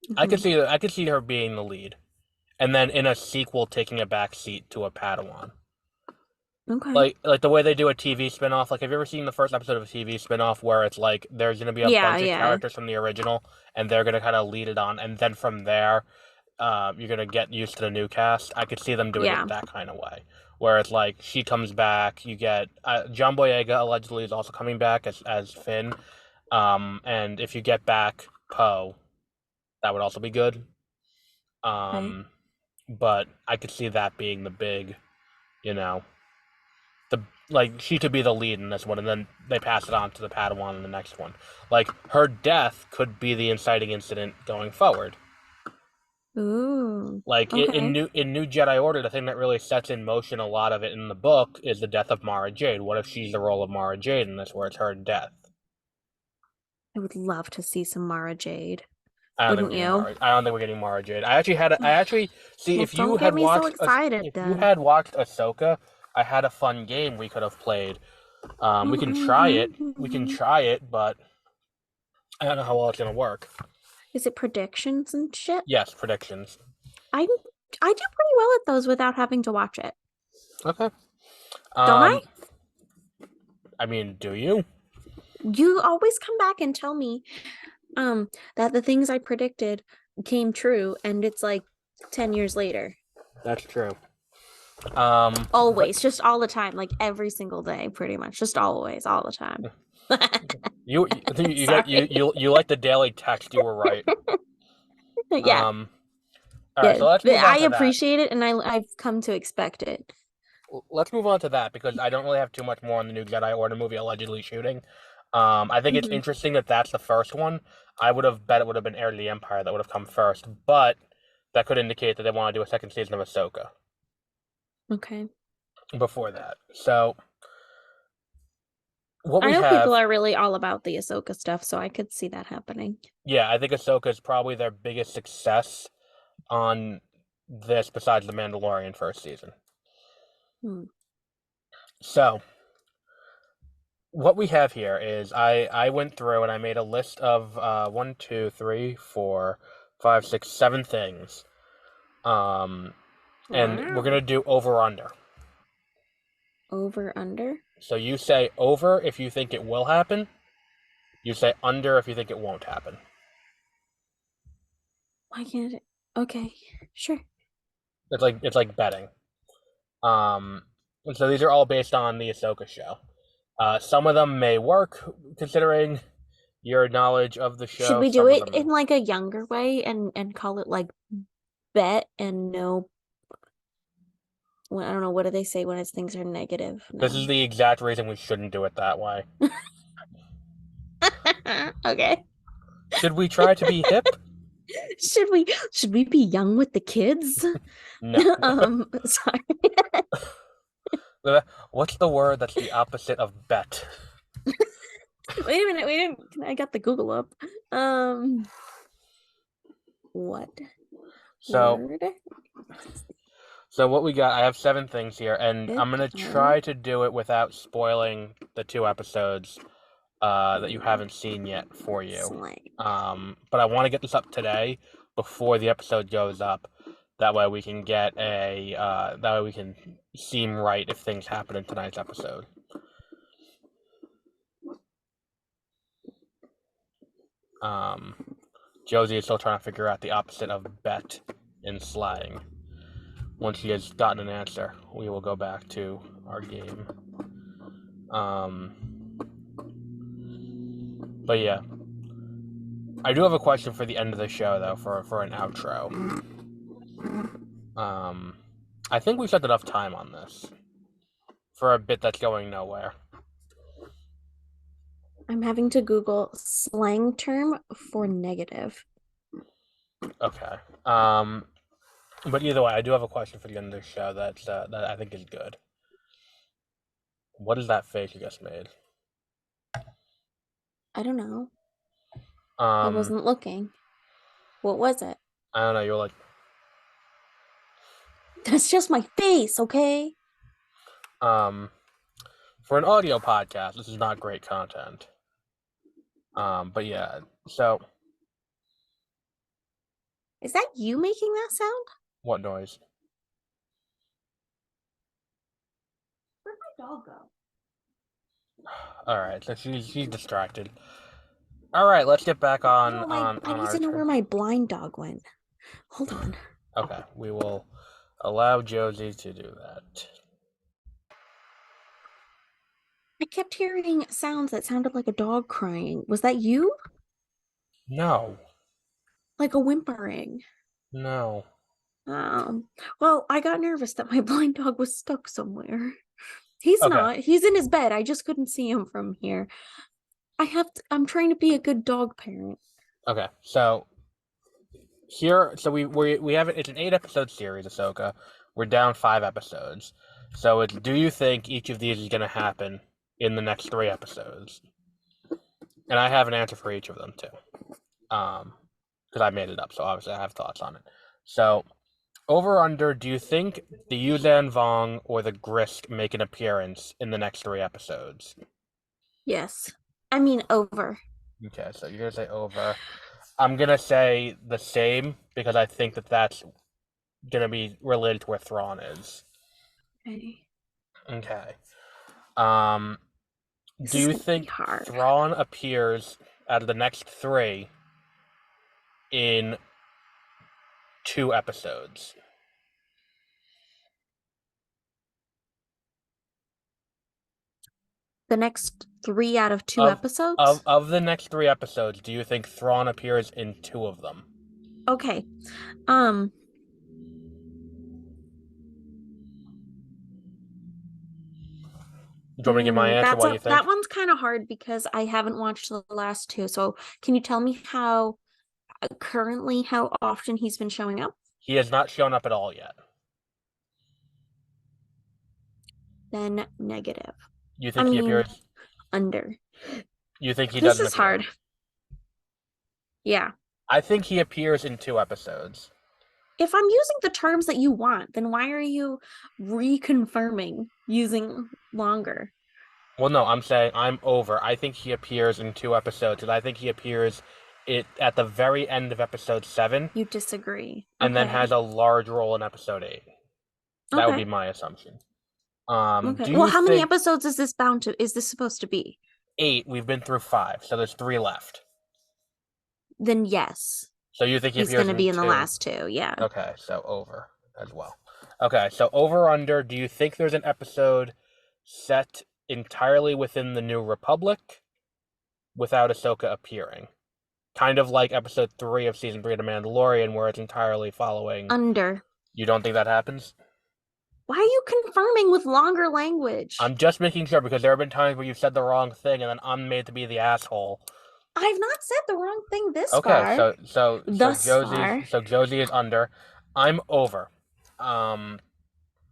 Speaker 2: Hmm.
Speaker 1: I could see her being the lead, and then in a sequel taking a back seat to a Padawan.
Speaker 2: Okay.
Speaker 1: Like the way they do a TV spinoff. Like, have you ever seen the first episode of a TV spinoff where it's like there's gonna be a
Speaker 2: Yeah,
Speaker 1: bunch of
Speaker 2: yeah,
Speaker 1: characters from the original, and they're gonna kind of lead it on, and then from there, you're gonna get used to the new cast. I could see them doing it
Speaker 2: yeah.
Speaker 1: that kind of way, where it's like she comes back. You get John Boyega allegedly is also coming back as Finn, and if you get back Poe, that would also be good.
Speaker 2: Okay.
Speaker 1: Um, but I could see that being the big, you know, the like she could be the lead in this one, and then they pass it on to the Padawan in the next one. Like her death could be the inciting incident going forward.
Speaker 2: Ooh,
Speaker 1: Like
Speaker 2: okay.
Speaker 1: in New Jedi Order, the thing that really sets in motion a lot of it in the book is the death of Mara Jade. What if she's the role of Mara Jade in this, where it's her death?
Speaker 2: I would love to see some Mara Jade.
Speaker 1: I don't think
Speaker 2: Wouldn't
Speaker 1: we're getting
Speaker 2: you?
Speaker 1: Mara. I don't think we're getting Mara Jade. I actually see
Speaker 2: Well,
Speaker 1: if
Speaker 2: don't
Speaker 1: you
Speaker 2: get
Speaker 1: had
Speaker 2: me so
Speaker 1: watched
Speaker 2: excited
Speaker 1: if you
Speaker 2: then.
Speaker 1: had watched Ahsoka, I had a fun game we could have played. We can try it. We can
Speaker 2: Mhm.
Speaker 1: try it, but I don't know how well it's gonna work.
Speaker 2: Is it predictions and shit?
Speaker 1: Yes, predictions.
Speaker 2: I I do pretty well at those without having to watch it.
Speaker 1: Okay.
Speaker 2: Don't I?
Speaker 1: Um, I mean, do you?
Speaker 2: You always come back and tell me that the things I predicted came true and it's like 10 years later.
Speaker 1: That's true. But
Speaker 2: Always, just all the time, like every single day, pretty much. Just always, all the time.
Speaker 1: I think you got
Speaker 2: Sorry.
Speaker 1: you like the daily text. You were right.
Speaker 2: Yeah.
Speaker 1: Um, all right,
Speaker 2: Yeah.
Speaker 1: so let's
Speaker 2: But
Speaker 1: move on
Speaker 2: I
Speaker 1: to that.
Speaker 2: appreciate it and I've come to expect it.
Speaker 1: Let's move on to that because I don't really have too much more on the new Jedi Order movie allegedly shooting. I think it's
Speaker 2: Hmm.
Speaker 1: interesting that that's the first one. I would have bet it would have been Heir to the Empire that would have come first, but that could indicate that they want to do a second season of Ahsoka
Speaker 2: Okay.
Speaker 1: before that. So what
Speaker 2: I
Speaker 1: we
Speaker 2: know people
Speaker 1: have,
Speaker 2: are really all about the Ahsoka stuff, so I could see that happening.
Speaker 1: yeah, I think Ahsoka is probably their biggest success on this besides the Mandalorian first season.
Speaker 2: Hmm.
Speaker 1: So what we have here is I went through and I made a list of one, two, three, four, five, six, seven things. Um, and we're
Speaker 2: Wow.
Speaker 1: gonna do over under.
Speaker 2: Over under?
Speaker 1: So you say over if you think it will happen. You say under if you think it won't happen.
Speaker 2: Why can't it? Okay. Sure.
Speaker 1: It's like betting. Um, and so these are all based on the Ahsoka show. Some of them may work considering your knowledge of the
Speaker 2: Should
Speaker 1: show.
Speaker 2: we do
Speaker 1: Some of
Speaker 2: it
Speaker 1: them
Speaker 2: in like a younger way and call it like bet and no, well, I don't know, what do they say when it's things are negative?
Speaker 1: This is
Speaker 2: No.
Speaker 1: the exact reason we shouldn't do it that way.
Speaker 2: Okay.
Speaker 1: Should we try to be hip?
Speaker 2: Should we be young with the kids?
Speaker 1: No.
Speaker 2: Sorry.
Speaker 1: What's the word that's the opposite of bet?
Speaker 2: Wait a minute, I got the Google up. Um, what
Speaker 1: So,
Speaker 2: word?
Speaker 1: so what we got, I have seven things here, and I'm
Speaker 2: It
Speaker 1: gonna try to do it without spoiling the two episodes that you haven't seen yet for you.
Speaker 2: slang.
Speaker 1: But I want to get this up today before the episode goes up. That way we can get that way we can seem right if things happen in tonight's episode. Um, Josie is still trying to figure out the opposite of bet in slang. Once she has gotten an answer, we will go back to our game. Um, but yeah, I do have a question for the end of the show though, for an outro. Um, I think we spent enough time on this for a bit that's going nowhere.
Speaker 2: I'm having to Google slang term for negative.
Speaker 1: Okay. But either way, I do have a question for the end of the show that I think is good. What is that face you just made?
Speaker 2: I don't know. I
Speaker 1: Um,
Speaker 2: wasn't looking. What was it?
Speaker 1: I don't know. You're like,
Speaker 2: That's just my face, okay?
Speaker 1: um, for an audio podcast, this is not great content. But yeah. So,
Speaker 2: Is that you making that sound?
Speaker 1: what noise?
Speaker 2: Where'd my dog go?
Speaker 1: All right. So she's distracted. All right. Let's get back on
Speaker 2: No,
Speaker 1: on
Speaker 2: I
Speaker 1: on
Speaker 2: need
Speaker 1: our
Speaker 2: to know
Speaker 1: turn.
Speaker 2: where my blind dog went. Hold on.
Speaker 1: Okay. We will allow Josie to do that.
Speaker 2: I kept hearing sounds that sounded like a dog crying. Was that you?
Speaker 1: No.
Speaker 2: Like a whimpering.
Speaker 1: No.
Speaker 2: Um, well, I got nervous that my blind dog was stuck somewhere. He's
Speaker 1: Okay,
Speaker 2: not. He's in his bed. I just couldn't see him from here. I'm trying to be a good dog parent.
Speaker 1: okay. So here, so we have it. It's an 8 episode series, Ahsoka. We're down 5 episodes. So it's, do you think each of these is going to happen in the next 3 episodes? And I have an answer for each of them too. Because I made it up, so obviously I have thoughts on it. So over under, do you think the Yuzan Vong or the Grisk make an appearance in the next 3 episodes?
Speaker 2: Yes. I mean over.
Speaker 1: Okay, so you're gonna say over. I'm gonna say the same because I think that that's gonna be related to where Thrawn is.
Speaker 2: Okay.
Speaker 1: Okay. Um,
Speaker 2: This
Speaker 1: do
Speaker 2: is
Speaker 1: you
Speaker 2: gonna be
Speaker 1: think
Speaker 2: hard.
Speaker 1: Thrawn appears out of the next three in 2 episodes?
Speaker 2: The next 3 out of 2
Speaker 1: Of
Speaker 2: episodes?
Speaker 1: of the next 3 episodes, do you think Thrawn appears in 2 of them?
Speaker 2: Okay. Um,
Speaker 1: Do you want me to give my answer? What do you
Speaker 2: that
Speaker 1: think?
Speaker 2: one's kind of hard because I haven't watched the last two. So can you tell me how currently how often he's been showing up?
Speaker 1: He has not shown up at all yet.
Speaker 2: Then negative.
Speaker 1: You
Speaker 2: I
Speaker 1: think he
Speaker 2: mean,
Speaker 1: appears?
Speaker 2: under.
Speaker 1: You think he
Speaker 2: This
Speaker 1: doesn't
Speaker 2: is
Speaker 1: appear?
Speaker 2: hard. Yeah.
Speaker 1: I think he appears in 2 episodes.
Speaker 2: If I'm using the terms that you want, then why are you reconfirming using longer?
Speaker 1: Well, no, I'm saying I'm over. I think he appears in 2 episodes, and I think he appears it at the very end of episode 7,
Speaker 2: You disagree.
Speaker 1: and then has
Speaker 2: Okay.
Speaker 1: a large role in episode 8. That would be
Speaker 2: Okay.
Speaker 1: my assumption.
Speaker 2: Okay.
Speaker 1: Do
Speaker 2: Well,
Speaker 1: you
Speaker 2: how many
Speaker 1: think
Speaker 2: episodes is this supposed to be?
Speaker 1: 8? We've been through 5, so there's 3 left.
Speaker 2: Then yes,
Speaker 1: So you think he
Speaker 2: he's
Speaker 1: appears
Speaker 2: gonna
Speaker 1: in
Speaker 2: be in the
Speaker 1: 2?
Speaker 2: last two. Yeah.
Speaker 1: Okay, so over as well. Okay, so over under, do you think there's an episode set entirely within the New Republic without Ahsoka appearing? Kind of like episode 3 of season 3 of The Mandalorian, where it's entirely following.
Speaker 2: Under.
Speaker 1: You don't think that happens?
Speaker 2: Why are you confirming with longer language?
Speaker 1: I'm just making sure because there have been times where you've said the wrong thing and then I'm made to be the asshole.
Speaker 2: I've not said the wrong thing this
Speaker 1: Okay,
Speaker 2: far.
Speaker 1: so
Speaker 2: Thus far.
Speaker 1: Josie is under. I'm over. Um,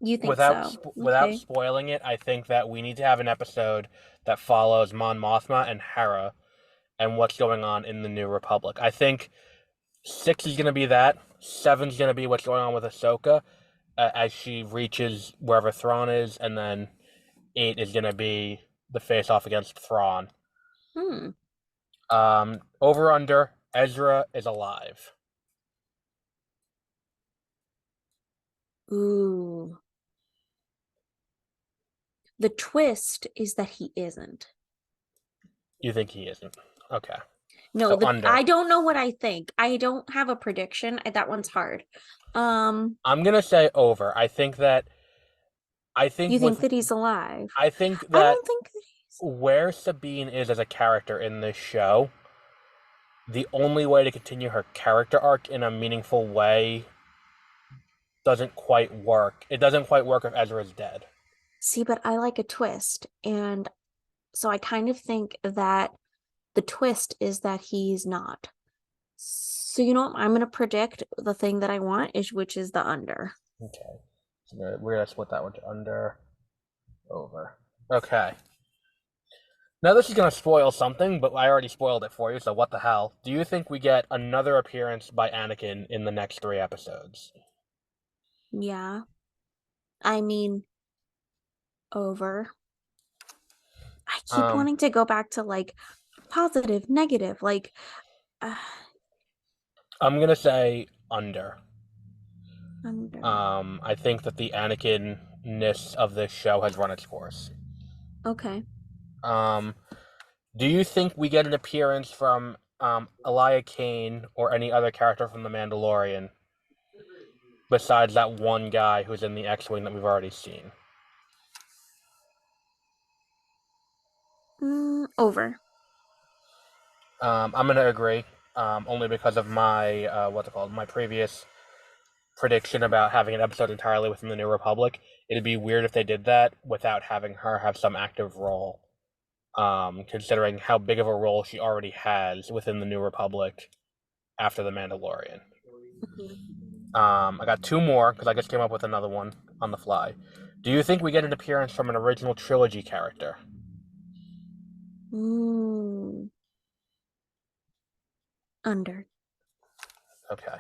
Speaker 2: You think so?
Speaker 1: without
Speaker 2: Okay.
Speaker 1: spoiling it, I think that we need to have an episode that follows Mon Mothma and Hera and what's going on in the New Republic. I think 6 is gonna be that. 7's gonna be what's going on with Ahsoka as she reaches wherever Thrawn is, and then 8 is gonna be the face off against Thrawn.
Speaker 2: Hmm.
Speaker 1: Over under, Ezra is alive.
Speaker 2: Ooh. The twist is that he isn't.
Speaker 1: You think he isn't? Okay.
Speaker 2: No,
Speaker 1: So
Speaker 2: the
Speaker 1: under.
Speaker 2: I don't know what I think. I don't have a prediction. That one's hard. Um,
Speaker 1: I'm gonna say over. I think
Speaker 2: you think
Speaker 1: with
Speaker 2: that he's alive?
Speaker 1: I think
Speaker 2: I
Speaker 1: that
Speaker 2: don't think that he's.
Speaker 1: where Sabine is as a character in this show, the only way to continue her character arc in a meaningful way doesn't quite work. It doesn't quite work if Ezra's dead.
Speaker 2: See, but I like a twist, and so I kind of think that the twist is that he's not. So you know what? I'm gonna predict the thing that I want is which is the under.
Speaker 1: Okay. So we're gonna split that one to under, over. Okay. Now this is gonna spoil something, but I already spoiled it for you, so what the hell? Do you think we get another appearance by Anakin in the next 3 episodes?
Speaker 2: Yeah. I mean, over. I keep
Speaker 1: Um,
Speaker 2: wanting to go back to like positive, negative, like uh,
Speaker 1: I'm gonna say under.
Speaker 2: under.
Speaker 1: I think that the Anakin-ness of this show has run its course.
Speaker 2: Okay.
Speaker 1: Um, do you think we get an appearance from Elia Kane or any other character from The Mandalorian besides that one guy who's in the X-wing that we've already seen?
Speaker 2: Over.
Speaker 1: I'm gonna agree. Only because of my what's it called? My previous prediction about having an episode entirely within the New Republic. It'd be weird if they did that without having her have some active role. Considering how big of a role she already has within the New Republic after the Mandalorian. I got two more because I just came up with another one on the fly. Do you think we get an appearance from an original trilogy character?
Speaker 2: Mm, under.
Speaker 1: Okay.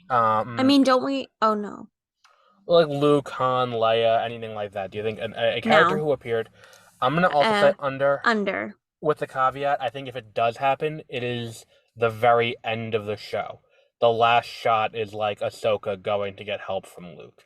Speaker 2: I mean, don't we? Oh no.
Speaker 1: Like Luke, Han, Leia, anything like that. Do you think a character
Speaker 2: No.
Speaker 1: who appeared? I'm gonna also say under,
Speaker 2: Under.
Speaker 1: with the caveat. I think if it does happen, it is the very end of the show. The last shot is like Ahsoka going to get help from Luke.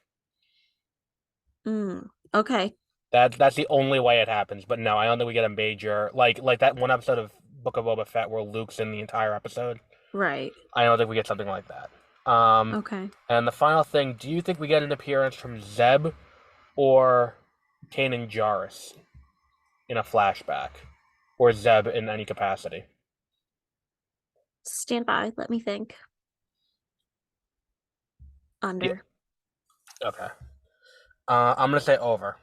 Speaker 2: Okay.
Speaker 1: That's the only way it happens. But no, I don't think we get a major like that one episode of Book of Boba Fett where Luke's in the entire episode.
Speaker 2: Right.
Speaker 1: I don't think we get something like that. Um,
Speaker 2: Okay.
Speaker 1: and the final thing, do you think we get an appearance from Zeb or Kanan Jarrus in a flashback, or Zeb in any capacity?
Speaker 2: Stand by. Let me think.
Speaker 1: Yeah.
Speaker 2: Under.
Speaker 1: Okay. I'm gonna say over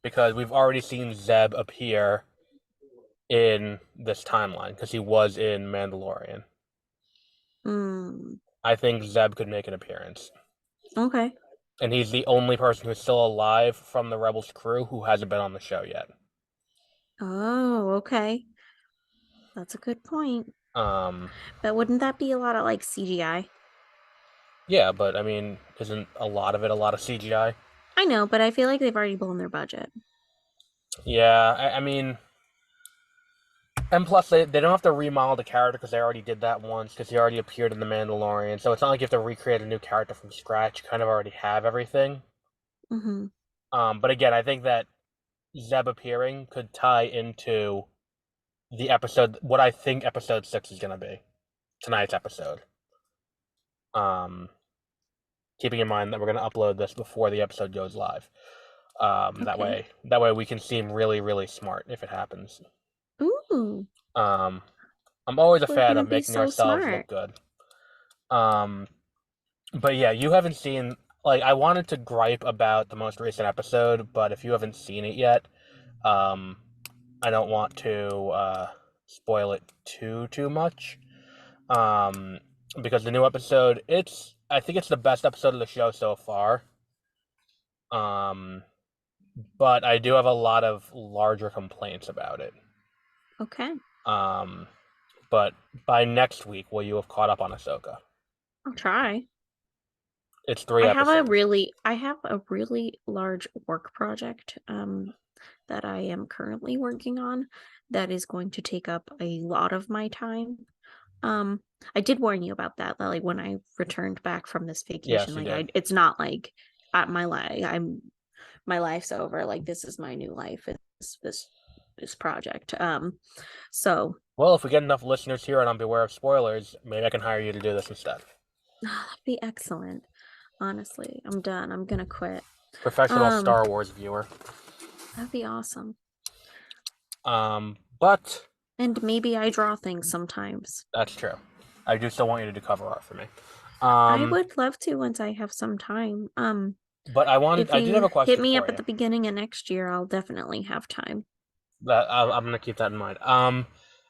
Speaker 1: because we've already seen Zeb appear in this timeline because he was in Mandalorian.
Speaker 2: Mm.
Speaker 1: I think Zeb could make an appearance.
Speaker 2: Okay.
Speaker 1: And he's the only person who's still alive from the Rebels crew who hasn't been on the show yet.
Speaker 2: Oh, okay. That's a good point.
Speaker 1: Um,
Speaker 2: But wouldn't that be a lot of like CGI?
Speaker 1: yeah, but I mean, isn't a lot of it a lot of CGI?
Speaker 2: I know, but I feel like they've already blown their budget.
Speaker 1: Yeah, I mean, and plus they don't have to remodel the character because they already did that once because he already appeared in The Mandalorian. So it's not like you have to recreate a new character from scratch. You kind of already have everything.
Speaker 2: Mm-hmm.
Speaker 1: But again, I think that Zeb appearing could tie into the episode, what I think episode 6 is going to be, tonight's episode. Keeping in mind that we're going to upload this before the episode goes live.
Speaker 2: Okay.
Speaker 1: That way we can seem really, really smart if it happens.
Speaker 2: Ooh,
Speaker 1: Um, I'm always a
Speaker 2: we're
Speaker 1: fan
Speaker 2: gonna
Speaker 1: of
Speaker 2: be
Speaker 1: making
Speaker 2: so
Speaker 1: ourselves look
Speaker 2: smart.
Speaker 1: good. Um, but yeah, you haven't seen, like, I wanted to gripe about the most recent episode, but if you haven't seen it yet, um, I don't want to spoil it too much. Um, because the new episode, I think it's the best episode of the show so far. Um, but I do have a lot of larger complaints about it.
Speaker 2: Okay.
Speaker 1: Um, but by next week, will you have caught up on Ahsoka?
Speaker 2: I'll try.
Speaker 1: It's 3 episodes.
Speaker 2: I have a really large work project that I am currently working on that is going to take up a lot of my time. Um I did warn you about that like when I returned back from this vacation
Speaker 1: Yes, you
Speaker 2: like
Speaker 1: did.
Speaker 2: it's not like at my life's over, like this is my new life. It's this project. So
Speaker 1: Well, if we get enough listeners here and I'm beware of spoilers, maybe I can hire you to do this instead.
Speaker 2: that'd be excellent. Honestly, I'm done. I'm gonna quit.
Speaker 1: Professional
Speaker 2: Um,
Speaker 1: Star Wars viewer.
Speaker 2: that'd be awesome.
Speaker 1: But
Speaker 2: And maybe I draw things sometimes.
Speaker 1: that's true. I do still want you to do cover art for me.
Speaker 2: I
Speaker 1: Um,
Speaker 2: would love to once I have some time.
Speaker 1: but
Speaker 2: If
Speaker 1: I did have
Speaker 2: you
Speaker 1: a
Speaker 2: hit
Speaker 1: question
Speaker 2: me
Speaker 1: for
Speaker 2: up at
Speaker 1: you.
Speaker 2: the beginning of next year, I'll definitely have time.
Speaker 1: That I'm gonna keep that in mind.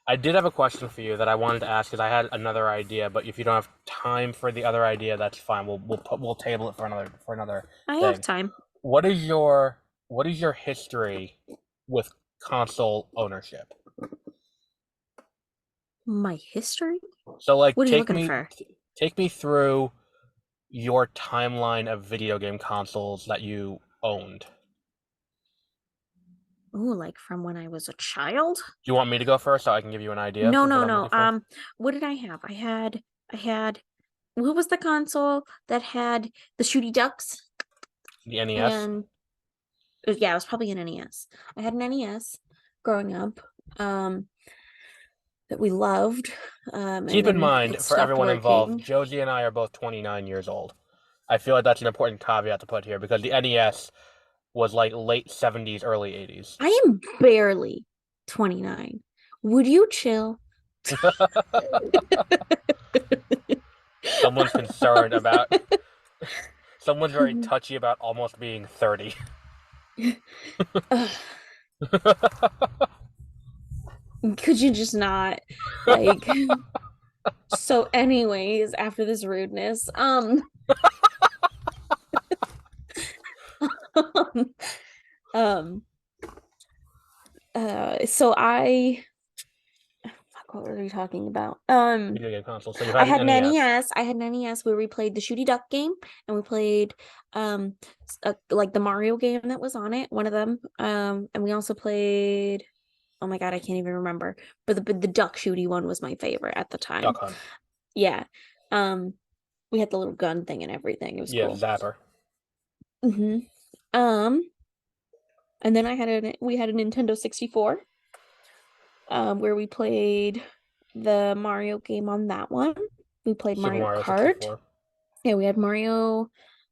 Speaker 1: I did have a question for you that I wanted to ask because I had another idea, but if you don't have time for the other idea, that's fine. We'll table it for another
Speaker 2: I have
Speaker 1: thing.
Speaker 2: time.
Speaker 1: What is your history with console ownership?
Speaker 2: My history?
Speaker 1: So like
Speaker 2: What are you looking for?
Speaker 1: take me through your timeline of video game consoles that you owned.
Speaker 2: Oh, like from when I was a child?
Speaker 1: Do you want me to go first so I can give you an idea
Speaker 2: No,
Speaker 1: of
Speaker 2: no,
Speaker 1: what I'm
Speaker 2: no.
Speaker 1: looking for?
Speaker 2: What did I have? I had what was the console that had the shooty ducks?
Speaker 1: The NES?
Speaker 2: And yeah, it was probably an NES. I had an NES growing up. That we loved. And
Speaker 1: Keep in
Speaker 2: then
Speaker 1: mind,
Speaker 2: it
Speaker 1: for
Speaker 2: stopped
Speaker 1: everyone involved,
Speaker 2: working.
Speaker 1: Josie and I are both 29 years old. I feel like that's an important caveat to put here because the NES was like late 70s, early 80s.
Speaker 2: I am barely 29. Would you chill?
Speaker 1: Someone's concerned about. Someone's very touchy about almost being 30.
Speaker 2: Ugh, could you just not like so anyways, after this rudeness, um so fuck, what were we talking about?
Speaker 1: Video game console. So you
Speaker 2: I
Speaker 1: had an
Speaker 2: had an
Speaker 1: NES.
Speaker 2: NES. I had an NES where we played the Shooty Duck game, and we played like the Mario game that was on it, one of them. And we also played, oh my God, I can't even remember. But the Duck Shooty one was my favorite at the time.
Speaker 1: Duck Hunt.
Speaker 2: Yeah. Um, we had the little gun thing and everything. It was
Speaker 1: Yeah,
Speaker 2: cool.
Speaker 1: Zapper.
Speaker 2: hmm Um, and then we had a Nintendo 64, where we played the Mario game on that one. We played
Speaker 1: Super
Speaker 2: Mario
Speaker 1: Mario
Speaker 2: Kart.
Speaker 1: 64.
Speaker 2: Yeah, we had Mario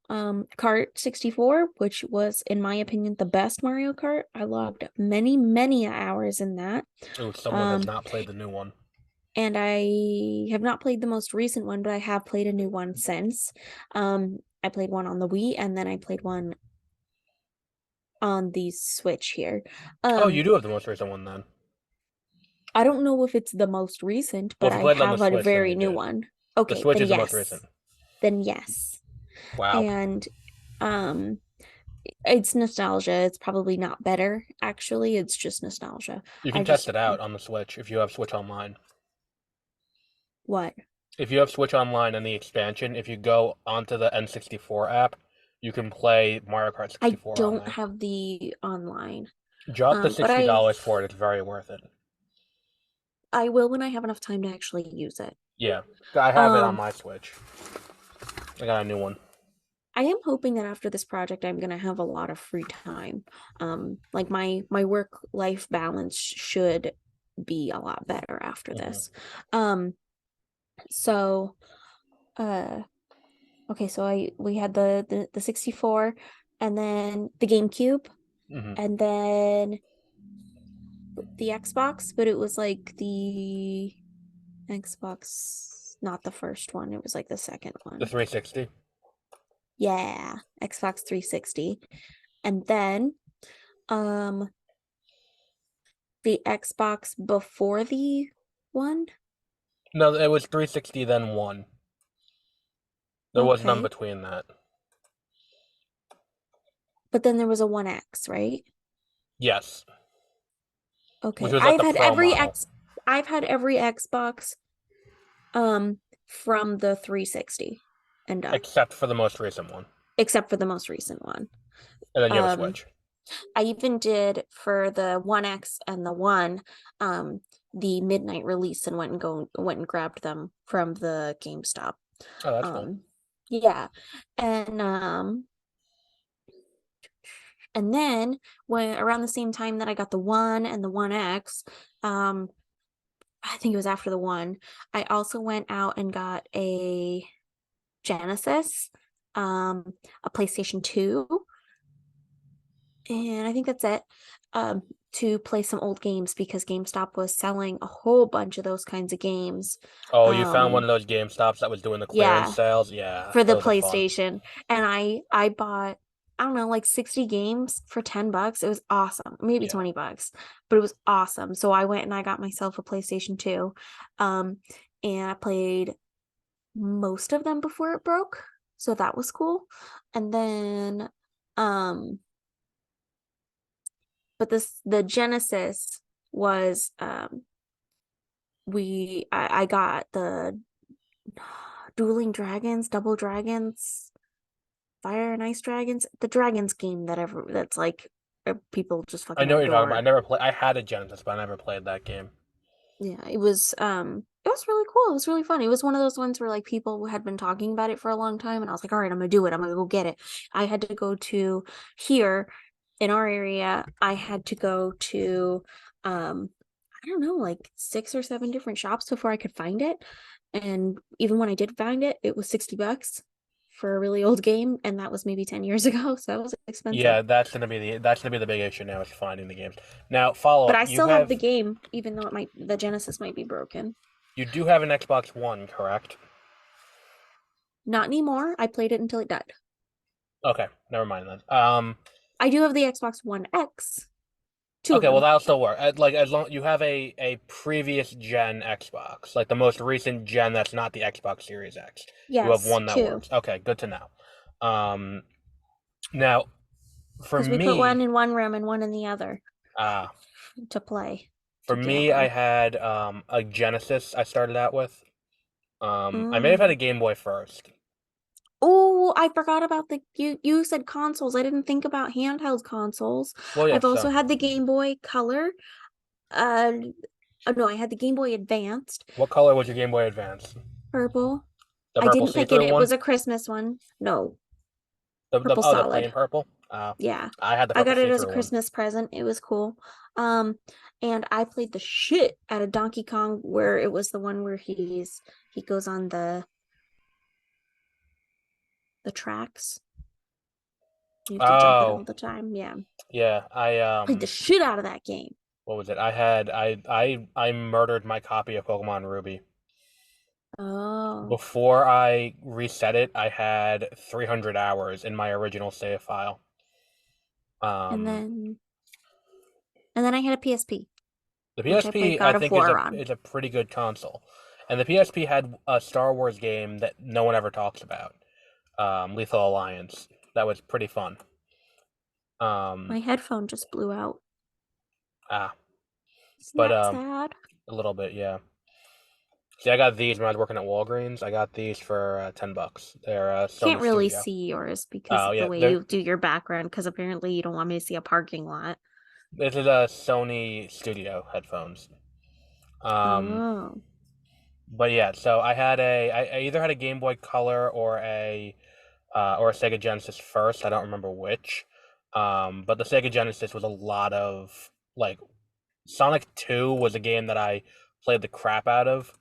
Speaker 2: Kart 64, which was, in my opinion, the best Mario Kart. I logged many, many hours in that.
Speaker 1: Ooh, someone has
Speaker 2: Um,
Speaker 1: not played the new one.
Speaker 2: and I have not played the most recent one, but I have played a new one since. I played one on the Wii, and then I played one on the Switch here.
Speaker 1: Oh, you
Speaker 2: Um,
Speaker 1: do have the most recent one then.
Speaker 2: I don't know if it's the most recent,
Speaker 1: Well,
Speaker 2: but
Speaker 1: if you
Speaker 2: I
Speaker 1: played it on the
Speaker 2: have a
Speaker 1: Switch, then
Speaker 2: very
Speaker 1: you
Speaker 2: new
Speaker 1: did.
Speaker 2: one.
Speaker 1: The
Speaker 2: Okay,
Speaker 1: Switch
Speaker 2: then
Speaker 1: is the most
Speaker 2: yes.
Speaker 1: recent.
Speaker 2: Then yes.
Speaker 1: Wow.
Speaker 2: And um it's nostalgia. It's probably not better, actually. It's just nostalgia.
Speaker 1: You
Speaker 2: I
Speaker 1: can test
Speaker 2: just
Speaker 1: it out on the Switch if you have Switch Online.
Speaker 2: what?
Speaker 1: If you have Switch Online and the expansion, if you go onto the N64 app, you can play Mario Kart
Speaker 2: I
Speaker 1: 64 on
Speaker 2: don't
Speaker 1: there.
Speaker 2: have the online.
Speaker 1: Drop the
Speaker 2: But
Speaker 1: $60 for it. It's very worth it.
Speaker 2: I will when I have enough time to actually use it.
Speaker 1: Yeah, I have it on
Speaker 2: Um
Speaker 1: my Switch. I got a new one.
Speaker 2: I am hoping that after this project I'm gonna have a lot of free time. Like my work life balance should be a lot better after
Speaker 1: hmm
Speaker 2: this. Um so uh okay, so we had the 64, and then the GameCube,
Speaker 1: hmm
Speaker 2: and then the Xbox, but it was like the Xbox, not the first one. It was like the second
Speaker 1: The
Speaker 2: one.
Speaker 1: 360.
Speaker 2: Yeah, Xbox 360. And then um the Xbox before the one.
Speaker 1: No, it was 360 then one. There was none
Speaker 2: Okay.
Speaker 1: between that.
Speaker 2: But then there was a 1X, right?
Speaker 1: Yes, which
Speaker 2: Okay.
Speaker 1: was like the Pro model,
Speaker 2: I've had every Xbox um from the 360 and up,
Speaker 1: except for the most recent one.
Speaker 2: except for the most recent one.
Speaker 1: And then you have a
Speaker 2: Um
Speaker 1: Switch.
Speaker 2: I even did for the 1X and the 1 the midnight release, and went and grabbed them from the GameStop.
Speaker 1: Oh, that's cool.
Speaker 2: Um yeah. And then when around the same time that I got the 1 and the 1X, um I think it was after the 1, I also went out and got a Genesis, a PlayStation 2, and I think that's it. Um, to play some old games because GameStop was selling a whole bunch of those kinds of games.
Speaker 1: Oh, you found one
Speaker 2: Um,
Speaker 1: of those GameStops that was doing the clearance
Speaker 2: yeah,
Speaker 1: sales? Yeah,
Speaker 2: for the
Speaker 1: those are fun.
Speaker 2: PlayStation. And I bought, I don't know, like 60 games for $10. It was awesome. Maybe
Speaker 1: Yeah.
Speaker 2: $20, but it was awesome. So I went and I got myself a PlayStation 2. Um, and I played most of them before it broke. So that was cool. And then um but the Genesis was I got the Dueling Dragons, Double Dragons, Fire and Ice Dragons, the Dragons game that's like people just
Speaker 1: I
Speaker 2: fucking
Speaker 1: know what you're talking about. I
Speaker 2: adore.
Speaker 1: never played. I had a Genesis, but I never played that game.
Speaker 2: Yeah, it was really cool. It was really fun. It was one of those ones where like people had been talking about it for a long time, and I was like, all right, I'm gonna do it. I'm gonna go get it. I had to go to here in our area, I had to go to I don't know, like 6 or 7 different shops before I could find it. And even when I did find it, it was $60 for a really old game, and that was maybe 10 years ago, so that was expensive.
Speaker 1: Yeah, that's gonna be the big issue now is finding the games. Now, follow
Speaker 2: But
Speaker 1: up.
Speaker 2: I still have the game, even though the Genesis might be broken.
Speaker 1: You do have an Xbox One, correct?
Speaker 2: Not anymore. I played it until it died.
Speaker 1: Okay, never mind then.
Speaker 2: I do have the Xbox One X, two of
Speaker 1: Okay, well
Speaker 2: them.
Speaker 1: that'll still work. Like as long you have a previous gen Xbox, like the most recent gen that's not the Xbox Series X. You have
Speaker 2: Yes,
Speaker 1: one that
Speaker 2: two.
Speaker 1: works. Okay, good to know. Um, Now for
Speaker 2: Because we put one
Speaker 1: me,
Speaker 2: in one room and one in the other
Speaker 1: uh,
Speaker 2: to play
Speaker 1: for me, I
Speaker 2: together.
Speaker 1: had a Genesis. I started out with. I may have had a
Speaker 2: Mm.
Speaker 1: Game Boy first.
Speaker 2: Oh, I forgot about the you said consoles. I didn't think about handheld consoles.
Speaker 1: Well, yeah.
Speaker 2: I've also
Speaker 1: So,
Speaker 2: had the Game Boy Color. Uh, no, I had the Game Boy Advanced,
Speaker 1: what color was your Game Boy Advance?
Speaker 2: purple.
Speaker 1: The
Speaker 2: I
Speaker 1: purple
Speaker 2: didn't pick it.
Speaker 1: see-through
Speaker 2: It
Speaker 1: one.
Speaker 2: was a Christmas one. No,
Speaker 1: The
Speaker 2: purple
Speaker 1: oh, the plain
Speaker 2: solid.
Speaker 1: purple.
Speaker 2: Yeah.
Speaker 1: I had the
Speaker 2: I
Speaker 1: purple
Speaker 2: got it as a
Speaker 1: see-through one.
Speaker 2: Christmas present. It was cool. Um, and I played the shit out of Donkey Kong where it was the one where he goes on the tracks. You have to jump it
Speaker 1: Oh,
Speaker 2: all the time. Yeah.
Speaker 1: yeah.
Speaker 2: Played the shit out of that game.
Speaker 1: What was it? I murdered my copy of Pokemon Ruby.
Speaker 2: Oh.
Speaker 1: Before I reset it, I had 300 hours in my original save file.
Speaker 2: And
Speaker 1: Um,
Speaker 2: then and then I had a PSP,
Speaker 1: the
Speaker 2: which I played
Speaker 1: PSP I
Speaker 2: God of
Speaker 1: think is
Speaker 2: War
Speaker 1: a
Speaker 2: on.
Speaker 1: is a pretty good console, and the PSP had a Star Wars game that no one ever talks about, Lethal Alliance. That was pretty fun. Um,
Speaker 2: My headphone just blew out.
Speaker 1: ah,
Speaker 2: Isn't
Speaker 1: but
Speaker 2: that sad?
Speaker 1: a little bit, yeah. See, I got these when I was working at Walgreens. I got these for $10. They're
Speaker 2: Can't
Speaker 1: Sony
Speaker 2: really
Speaker 1: Studio.
Speaker 2: see yours because
Speaker 1: Oh
Speaker 2: of the
Speaker 1: yeah,
Speaker 2: way
Speaker 1: they're
Speaker 2: you do your background, because apparently you don't want me to see a parking lot.
Speaker 1: this is a Sony Studio headphones. Um,
Speaker 2: Oh.
Speaker 1: but yeah, so I either had a Game Boy Color or a Sega Genesis first. I don't remember which. But the Sega Genesis was a lot of like Sonic 2 was a game that I played the crap out of.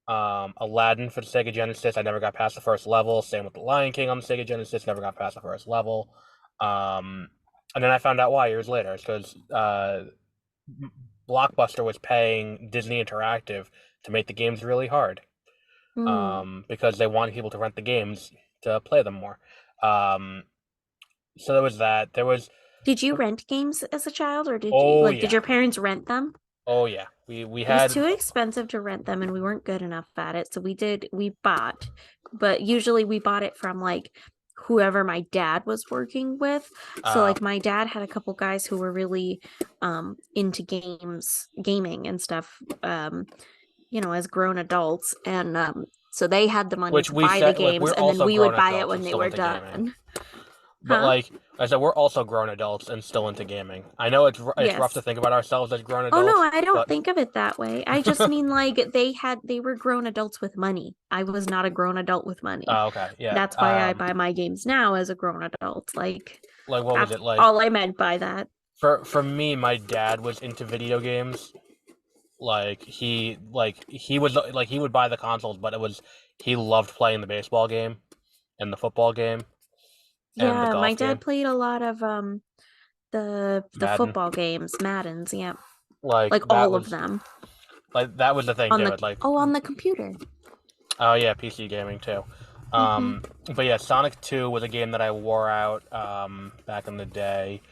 Speaker 1: Aladdin for the Sega Genesis, I never got past the first level. Same with the Lion King on the Sega Genesis, never got past the first level. Um, and then I found out why years later. It's because Blockbuster was paying Disney Interactive to make the games really hard.
Speaker 2: Hmm.
Speaker 1: Because they wanted people to rent the games to play them more. Um, so there was that. There was,
Speaker 2: Did you rent games as a child, or
Speaker 1: oh
Speaker 2: did
Speaker 1: yeah,
Speaker 2: your parents rent them?
Speaker 1: oh yeah. We
Speaker 2: It was
Speaker 1: had
Speaker 2: too expensive to rent them and we weren't good enough at it. So we bought, but usually we bought it from like whoever my dad was working with. So
Speaker 1: uh,
Speaker 2: like my dad had a couple guys who were really into gaming and stuff as grown adults, and so they had the money
Speaker 1: which
Speaker 2: to
Speaker 1: we
Speaker 2: buy the
Speaker 1: said like
Speaker 2: games
Speaker 1: we're
Speaker 2: and then
Speaker 1: also
Speaker 2: we
Speaker 1: grown
Speaker 2: would buy it
Speaker 1: adults and
Speaker 2: when they
Speaker 1: still
Speaker 2: were
Speaker 1: into gaming.
Speaker 2: done.
Speaker 1: But
Speaker 2: Huh?
Speaker 1: like I said, we're also grown adults and still into gaming. I know it's rough to
Speaker 2: Yes.
Speaker 1: think about ourselves as grown
Speaker 2: Oh no,
Speaker 1: adults,
Speaker 2: I don't
Speaker 1: but
Speaker 2: think of it that way. I just mean like they were grown adults with money. I was not a grown adult with money.
Speaker 1: okay, yeah.
Speaker 2: That's why I buy my games now as a grown adult. Like
Speaker 1: Like what was
Speaker 2: that's
Speaker 1: it like?
Speaker 2: all I meant by that.
Speaker 1: For me, my dad was into video games. He was like he would buy the consoles, but it was he loved playing the baseball game and the football game and the
Speaker 2: Yeah, my
Speaker 1: golf
Speaker 2: dad
Speaker 1: game,
Speaker 2: played a lot of the
Speaker 1: Madden.
Speaker 2: football games, Maddens, yeah.
Speaker 1: Like
Speaker 2: Like all of them
Speaker 1: that was the thing
Speaker 2: on
Speaker 1: too.
Speaker 2: the
Speaker 1: It's like
Speaker 2: on the computer.
Speaker 1: oh yeah, PC gaming too.
Speaker 2: Hmm.
Speaker 1: But yeah, Sonic 2 was a game that I wore out back in the day.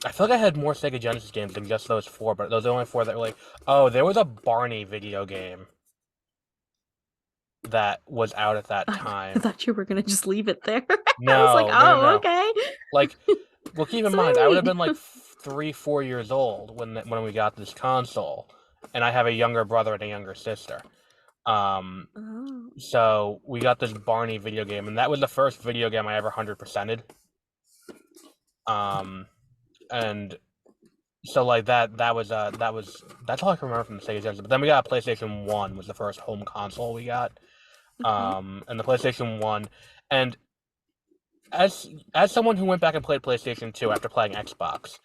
Speaker 1: I feel like I had more Sega Genesis games than just those four, but those are the only four that were like, oh, there was a Barney video game that was out at that
Speaker 2: I
Speaker 1: time.
Speaker 2: thought you were gonna just leave it there. I was like,
Speaker 1: No, no, no,
Speaker 2: oh,
Speaker 1: no.
Speaker 2: okay.
Speaker 1: Like, well, keep in mind, I would have
Speaker 2: Sweet.
Speaker 1: been like 3, 4 years old when we got this console, and I have a younger brother and a younger sister. Um,
Speaker 2: Oh.
Speaker 1: so we got this Barney video game, and that was the first video game I ever 100%ed. Um, and so like that's all I can remember from the Sega Genesis. But then we got a PlayStation 1 was the first home console we got.
Speaker 2: Okay.
Speaker 1: And the PlayStation 1, and as someone who went back and played PlayStation 2 after playing Xbox,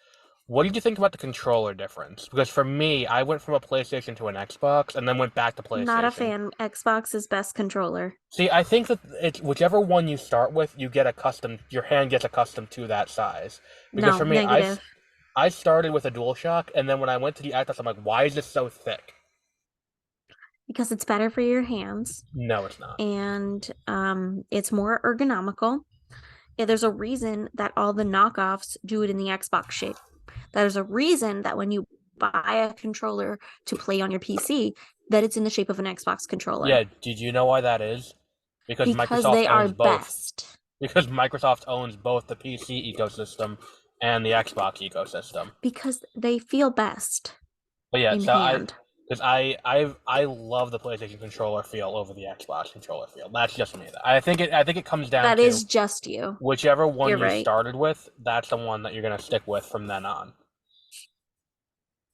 Speaker 1: what did you think about the controller difference? Because for me, I went from a PlayStation to an Xbox and then went back to
Speaker 2: Not a
Speaker 1: PlayStation.
Speaker 2: fan. Xbox is best controller.
Speaker 1: See, I think that it's whichever one you start with, your hand gets accustomed to that size. Because
Speaker 2: No,
Speaker 1: for me,
Speaker 2: negative.
Speaker 1: I started with a DualShock, and then when I went to the Xbox, I'm like, why is this so thick?
Speaker 2: because it's better for your hands
Speaker 1: No, it's not.
Speaker 2: and it's more ergonomical. Yeah, there's a reason that all the knockoffs do it in the Xbox shape. There's a reason that when you buy a controller to play on your PC, that it's in the shape of an Xbox controller
Speaker 1: Yeah, did you know why that is? Because
Speaker 2: because
Speaker 1: Microsoft
Speaker 2: they are
Speaker 1: owns both.
Speaker 2: best.
Speaker 1: Because Microsoft owns both the PC ecosystem and the Xbox ecosystem.
Speaker 2: Because they feel best
Speaker 1: But yeah,
Speaker 2: in
Speaker 1: so
Speaker 2: hand.
Speaker 1: because I love the PlayStation controller feel over the Xbox controller feel. That's just me. I think it comes down
Speaker 2: That
Speaker 1: to
Speaker 2: is just you.
Speaker 1: whichever one
Speaker 2: You're
Speaker 1: you
Speaker 2: right.
Speaker 1: started with, that's the one that you're gonna stick with from then on.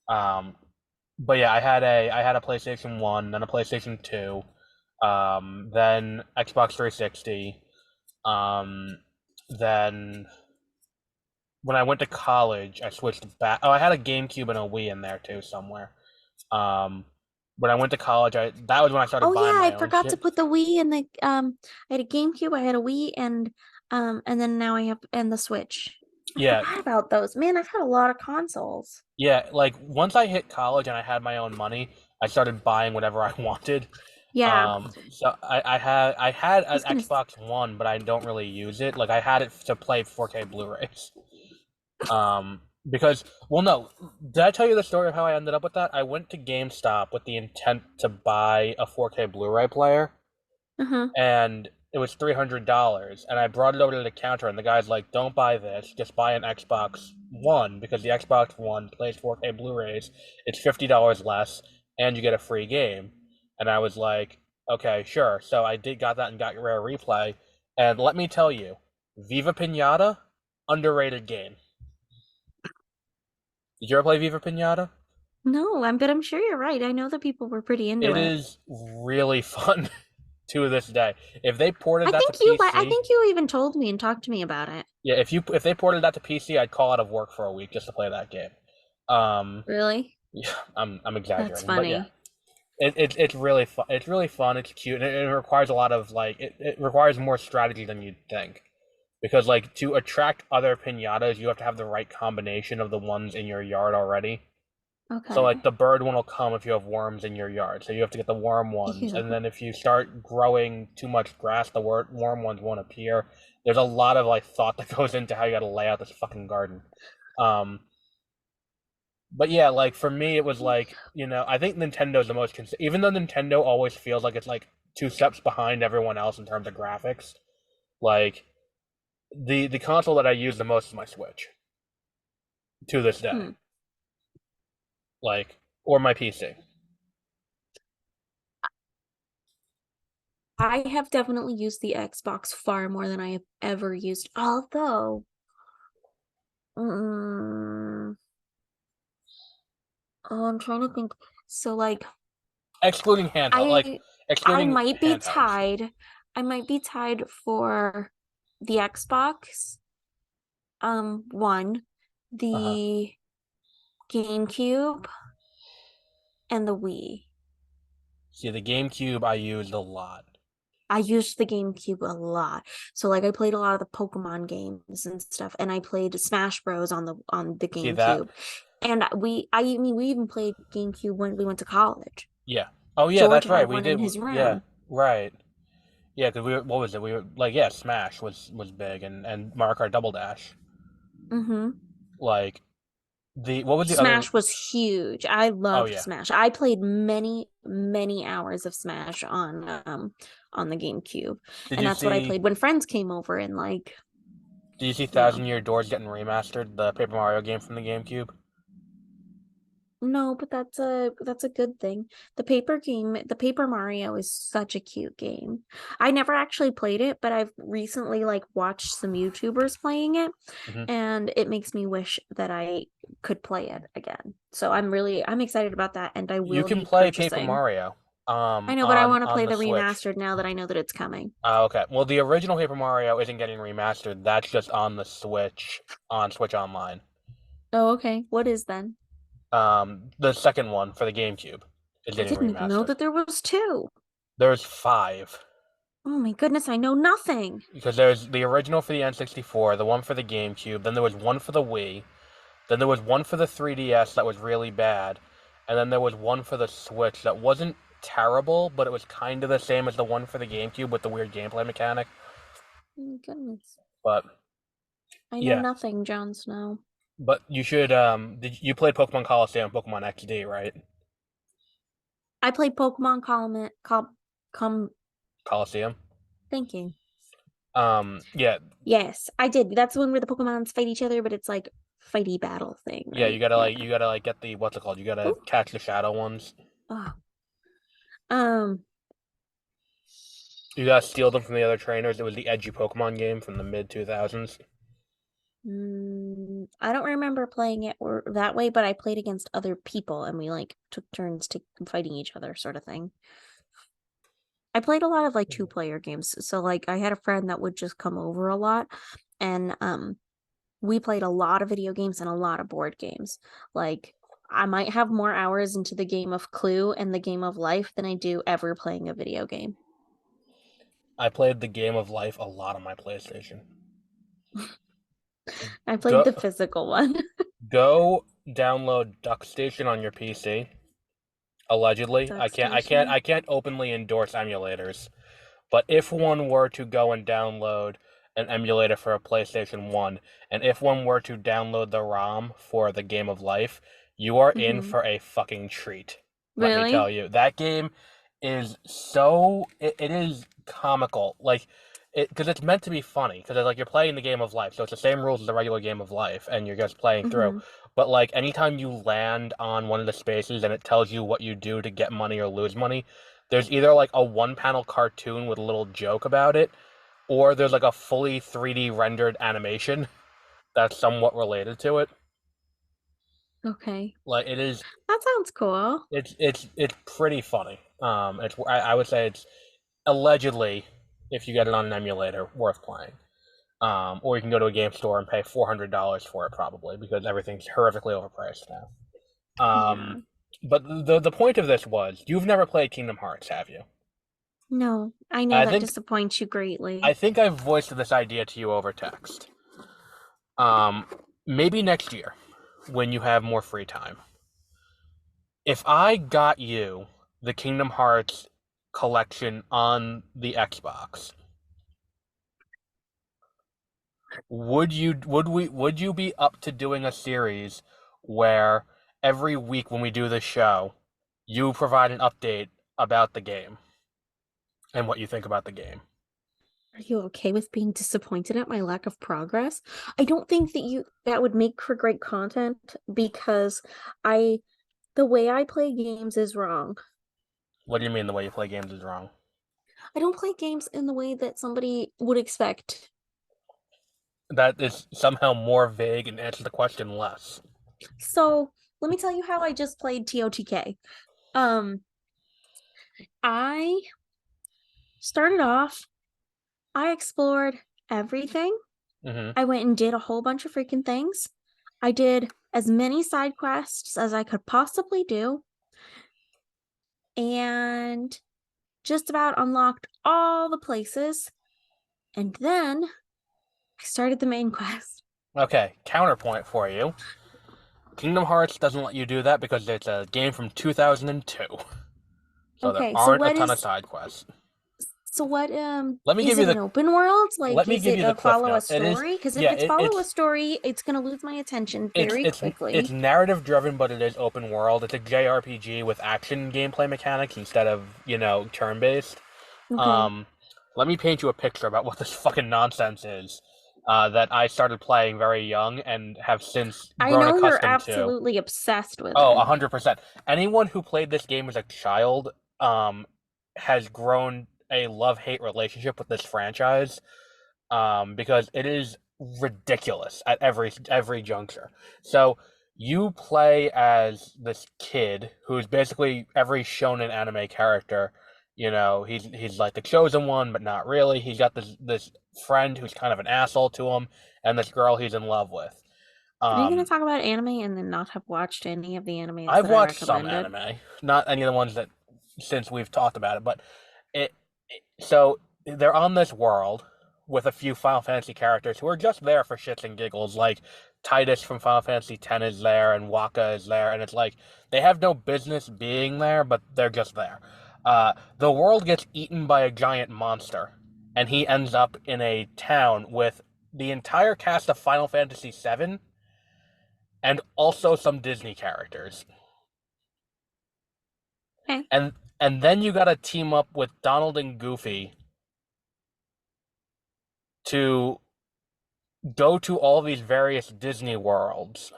Speaker 1: Um, but yeah, I had a PlayStation 1, then a PlayStation 2, then Xbox 360, um, then when I went to college, I switched back. Oh, I had a GameCube and a Wii in there too somewhere. Um, when I went to college, I that was when I started
Speaker 2: Oh
Speaker 1: buying
Speaker 2: yeah,
Speaker 1: my
Speaker 2: I
Speaker 1: own
Speaker 2: forgot to
Speaker 1: shit.
Speaker 2: put the Wii and the I had a GameCube, I had a Wii and then now I have and the Switch. I
Speaker 1: Yeah,
Speaker 2: forgot about those. Man, I've had a lot of consoles.
Speaker 1: yeah. Like once I hit college and I had my own money, I started buying whatever I wanted.
Speaker 2: Yeah, I
Speaker 1: So I had an
Speaker 2: was gonna
Speaker 1: Xbox One, but I don't really use it. Like I had it to play 4K Blu-rays. Because well, no, did I tell you the story of how I ended up with that? I went to GameStop with the intent to buy a 4K Blu-ray player,
Speaker 2: uh-huh.
Speaker 1: and it was $300, and I brought it over to the counter, and the guy's like, "Don't buy this, just buy an Xbox One because the Xbox One plays 4K Blu-rays. It's $50 less, and you get a free game." And I was like, "Okay, sure." So I did got that and got Rare Replay, and let me tell you, Viva Pinata, underrated game. Did you ever play Viva Pinata?
Speaker 2: No, but I'm sure you're right. I know that people were pretty into
Speaker 1: It
Speaker 2: it.
Speaker 1: is really fun to this day. If they ported that to
Speaker 2: I
Speaker 1: PC,
Speaker 2: think you even told me and talked to me about it.
Speaker 1: yeah, if they ported that to PC, I'd call out of work for a week just to play that game. Um,
Speaker 2: Really?
Speaker 1: yeah, I'm
Speaker 2: That's
Speaker 1: exaggerating, but yeah,
Speaker 2: funny.
Speaker 1: it's really fun. It's really fun. It's cute, and it requires a lot of like it requires more strategy than you'd think. Because like to attract other pinatas, you have to have the right combination of the ones in your yard already. So like
Speaker 2: Okay.
Speaker 1: the bird one will come if you have worms in your yard. So you have to get the worm ones, and
Speaker 2: Ew.
Speaker 1: then if you start growing too much grass, the worm ones won't appear. There's a lot of like thought that goes into how you got to lay out this fucking garden. Um, but yeah, like for me, it was like I think Nintendo's the most even though Nintendo always feels like it's like two steps behind everyone else in terms of graphics. Like the console that I use the most is my Switch to this day,
Speaker 2: Hmm.
Speaker 1: like or my PC.
Speaker 2: I have definitely used the Xbox far more than I have ever used. Although, mm, oh, I'm trying to think. So like
Speaker 1: Excluding handheld, like
Speaker 2: I I
Speaker 1: excluding
Speaker 2: might be
Speaker 1: handhelds.
Speaker 2: tied. I might be tied for the Xbox one,
Speaker 1: Uh-huh.
Speaker 2: the GameCube, and the Wii.
Speaker 1: See, the GameCube I used a lot.
Speaker 2: I used the GameCube a lot. So like I played a lot of the Pokemon games and stuff, and I played Smash Bros on the
Speaker 1: See that?
Speaker 2: GameCube. And I mean we even played GameCube when we went to college.
Speaker 1: Yeah. Oh yeah,
Speaker 2: George
Speaker 1: that's right.
Speaker 2: had
Speaker 1: We
Speaker 2: one
Speaker 1: did.
Speaker 2: in his
Speaker 1: Yeah.
Speaker 2: room.
Speaker 1: Right. Yeah, because we were. What was it? We were like, yeah, Smash was big, and Mario Kart Double Dash.
Speaker 2: Mm-hmm.
Speaker 1: Like the what was the other?
Speaker 2: Smash was huge. I
Speaker 1: Oh
Speaker 2: loved
Speaker 1: yeah.
Speaker 2: Smash. I played many hours of Smash on the GameCube.
Speaker 1: Did
Speaker 2: And
Speaker 1: you
Speaker 2: that's what I
Speaker 1: see?
Speaker 2: played when friends came over and like,
Speaker 1: Did you see
Speaker 2: you know.
Speaker 1: Thousand Year Doors getting remastered? The Paper Mario game from the GameCube.
Speaker 2: No, but that's a good thing. The Paper Mario is such a cute game. I never actually played it, but I've recently like watched some YouTubers playing it,
Speaker 1: Hmm.
Speaker 2: and it makes me wish that I could play it again. So I'm excited about that, and I
Speaker 1: You
Speaker 2: will
Speaker 1: can
Speaker 2: be
Speaker 1: play Paper
Speaker 2: purchasing.
Speaker 1: Mario.
Speaker 2: I know, but I
Speaker 1: On
Speaker 2: want to
Speaker 1: on
Speaker 2: play
Speaker 1: the
Speaker 2: the
Speaker 1: Switch.
Speaker 2: remastered now that I know that it's coming.
Speaker 1: Okay. Well, the original Paper Mario isn't getting remastered. That's just on the Switch, on Switch Online.
Speaker 2: Oh, okay. What is then?
Speaker 1: The second one for the GameCube is
Speaker 2: I
Speaker 1: getting
Speaker 2: didn't even know
Speaker 1: remastered.
Speaker 2: that there was two.
Speaker 1: There's five
Speaker 2: Oh my goodness, I know nothing.
Speaker 1: because there's the original for the N64, the one for the GameCube, then there was one for the Wii, then there was one for the 3DS that was really bad, and then there was one for the Switch that wasn't terrible, but it was kind of the same as the one for the GameCube with the weird gameplay mechanic.
Speaker 2: Oh, goodness.
Speaker 1: But
Speaker 2: I know
Speaker 1: yeah,
Speaker 2: nothing, Jon Snow.
Speaker 1: but you should did you played Pokemon Coliseum, Pokemon XD, right?
Speaker 2: I played Pokemon Com
Speaker 1: Coliseum.
Speaker 2: thinking.
Speaker 1: Yeah,
Speaker 2: Yes, I did. That's the one where the Pokemons fight each other, but it's like fighty battle thing,
Speaker 1: yeah,
Speaker 2: right? Yeah.
Speaker 1: you gotta like get the what's it called? You gotta
Speaker 2: Ooh.
Speaker 1: catch the shadow ones.
Speaker 2: Oh. Um,
Speaker 1: You gotta steal them from the other trainers. It was the edgy Pokemon game from the mid 2000s.
Speaker 2: I don't remember playing it or that way, but I played against other people and we like took turns to fighting each other, sort of thing. I played a lot of like two-player games. So like I had a friend that would just come over a lot and we played a lot of video games and a lot of board games. Like I might have more hours into the game of Clue and the game of Life than I do ever playing a video game.
Speaker 1: I played the Game of Life a lot on my PlayStation.
Speaker 2: I played
Speaker 1: Go
Speaker 2: the physical one.
Speaker 1: go download Duck Station on your PC. Allegedly,
Speaker 2: Duck Station.
Speaker 1: I can't openly endorse emulators. But if one were to go and download an emulator for a PlayStation 1, and if one were to download the ROM for the Game of Life, you are in
Speaker 2: Hmm.
Speaker 1: for a fucking treat. Let me tell
Speaker 2: Really?
Speaker 1: you. That game is so it is comical. Like it because it's meant to be funny because like you're playing the Game of Life, so it's the same rules as the regular Game of Life, and you're just playing through.
Speaker 2: Hmm.
Speaker 1: But like anytime you land on one of the spaces and it tells you what you do to get money or lose money, there's either like a one panel cartoon with a little joke about it, or there's like a fully 3D rendered animation that's somewhat related to it.
Speaker 2: Okay.
Speaker 1: Like it is,
Speaker 2: That sounds cool.
Speaker 1: it's pretty funny. I would say it's allegedly, if you get it on an emulator, worth playing. Or you can go to a game store and pay $400 for it probably because everything's horrifically overpriced now.
Speaker 2: Yeah.
Speaker 1: But the point of this was you've never played Kingdom Hearts, have you?
Speaker 2: No, I know
Speaker 1: I
Speaker 2: that
Speaker 1: think
Speaker 2: disappoints you
Speaker 1: I
Speaker 2: greatly.
Speaker 1: think I've voiced this idea to you over text. Um, Maybe next year when you have more free time. If I got you the Kingdom Hearts collection on the Xbox, would you be up to doing a series where every week when we do this show, you provide an update about the game and what you think about the game?
Speaker 2: Are you okay with being disappointed at my lack of progress? I don't think that would make for great content because I the way I play games is wrong.
Speaker 1: What do you mean the way you play games is wrong?
Speaker 2: I don't play games in the way that somebody would expect.
Speaker 1: That is somehow more vague and answers the question less.
Speaker 2: So, let me tell you how I just played TOTK. Um, I started off, I explored everything.
Speaker 1: Hmm.
Speaker 2: I went and did a whole bunch of freaking things. I did as many side quests as I could possibly do and just about unlocked all the places. And then I started the main quest.
Speaker 1: Okay, counterpoint for you. Kingdom Hearts doesn't let you do that because it's a game from 2002. So there
Speaker 2: Okay,
Speaker 1: aren't a ton of side quests.
Speaker 2: so what
Speaker 1: Let me
Speaker 2: is
Speaker 1: give you
Speaker 2: it an
Speaker 1: the
Speaker 2: open world?
Speaker 1: let
Speaker 2: Like
Speaker 1: me
Speaker 2: is
Speaker 1: give
Speaker 2: it
Speaker 1: you the
Speaker 2: a
Speaker 1: cliff
Speaker 2: follow a
Speaker 1: note. It is
Speaker 2: story? Because if
Speaker 1: yeah,
Speaker 2: it's follow a story, it's gonna lose my attention very
Speaker 1: it's
Speaker 2: quickly.
Speaker 1: narrative driven, but it is open world. It's a JRPG with action gameplay mechanics instead of, turn based.
Speaker 2: Okay.
Speaker 1: Um, Let me paint you a picture about what this fucking nonsense is. That I started playing very young and have since
Speaker 2: I
Speaker 1: grown
Speaker 2: know you're
Speaker 1: accustomed to.
Speaker 2: absolutely obsessed with
Speaker 1: Oh,
Speaker 2: it.
Speaker 1: 100%. Anyone who played this game as a child um has grown a love-hate relationship with this franchise because it is ridiculous at every juncture. So you play as this kid who's basically every shonen anime character. He's like the chosen one, but not really. He's got this friend who's kind of an asshole to him, and this girl he's in love with.
Speaker 2: Are you gonna
Speaker 1: Um,
Speaker 2: talk about anime and then not have watched any of the animes
Speaker 1: I've
Speaker 2: that I
Speaker 1: watched some
Speaker 2: recommended?
Speaker 1: anime, not any of the ones that since we've talked about it, but so they're on this world with a few Final Fantasy characters who are just there for shits and giggles. Like Titus from Final Fantasy X is there, and Waka is there, and it's like they have no business being there, but they're just there. The world gets eaten by a giant monster, and he ends up in a town with the entire cast of Final Fantasy VII and also some Disney characters.
Speaker 2: Okay.
Speaker 1: And and then you gotta team up with Donald and Goofy to go to all these various Disney worlds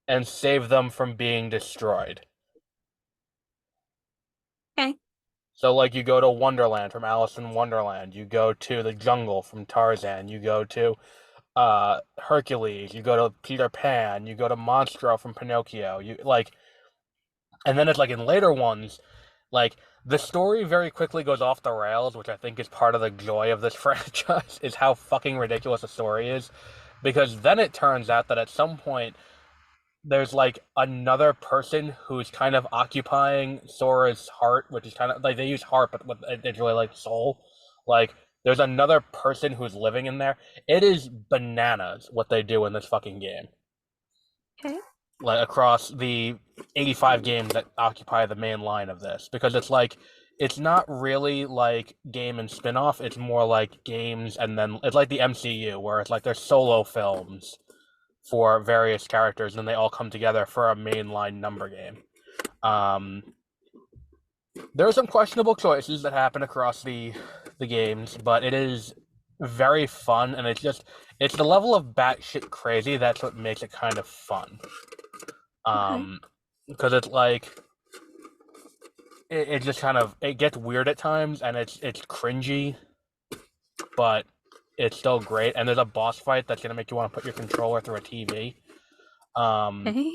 Speaker 1: and save them from being destroyed.
Speaker 2: Okay.
Speaker 1: So, like, you go to Wonderland from Alice in Wonderland, you go to the jungle from Tarzan, you go to Hercules, you go to Peter Pan, you go to Monstro from Pinocchio, you like, and then it's like in later ones, like the story very quickly goes off the rails, which I think is part of the joy of this franchise, is how fucking ridiculous the story is, because then it turns out that at some point there's like another person who's kind of occupying Sora's heart, which is kind of like they use heart, but it's really like soul. Like there's another person who's living in there. It is bananas what they do in this fucking game.
Speaker 2: Okay.
Speaker 1: Like across the 85 games that occupy the main line of this, because it's like it's not really like game and spin-off, it's more like games and then it's like the MCU where it's like there's solo films for various characters, and then they all come together for a mainline number game. Um, there are some questionable choices that happen across the games, but it is very fun, and it's the level of batshit crazy that's what makes it kind of fun.
Speaker 2: Okay.
Speaker 1: Because it's like it just kind of it gets weird at times, and it's cringy, but it's still great. And there's a boss fight that's gonna make you want to put your controller through a TV. Um,
Speaker 2: Okay.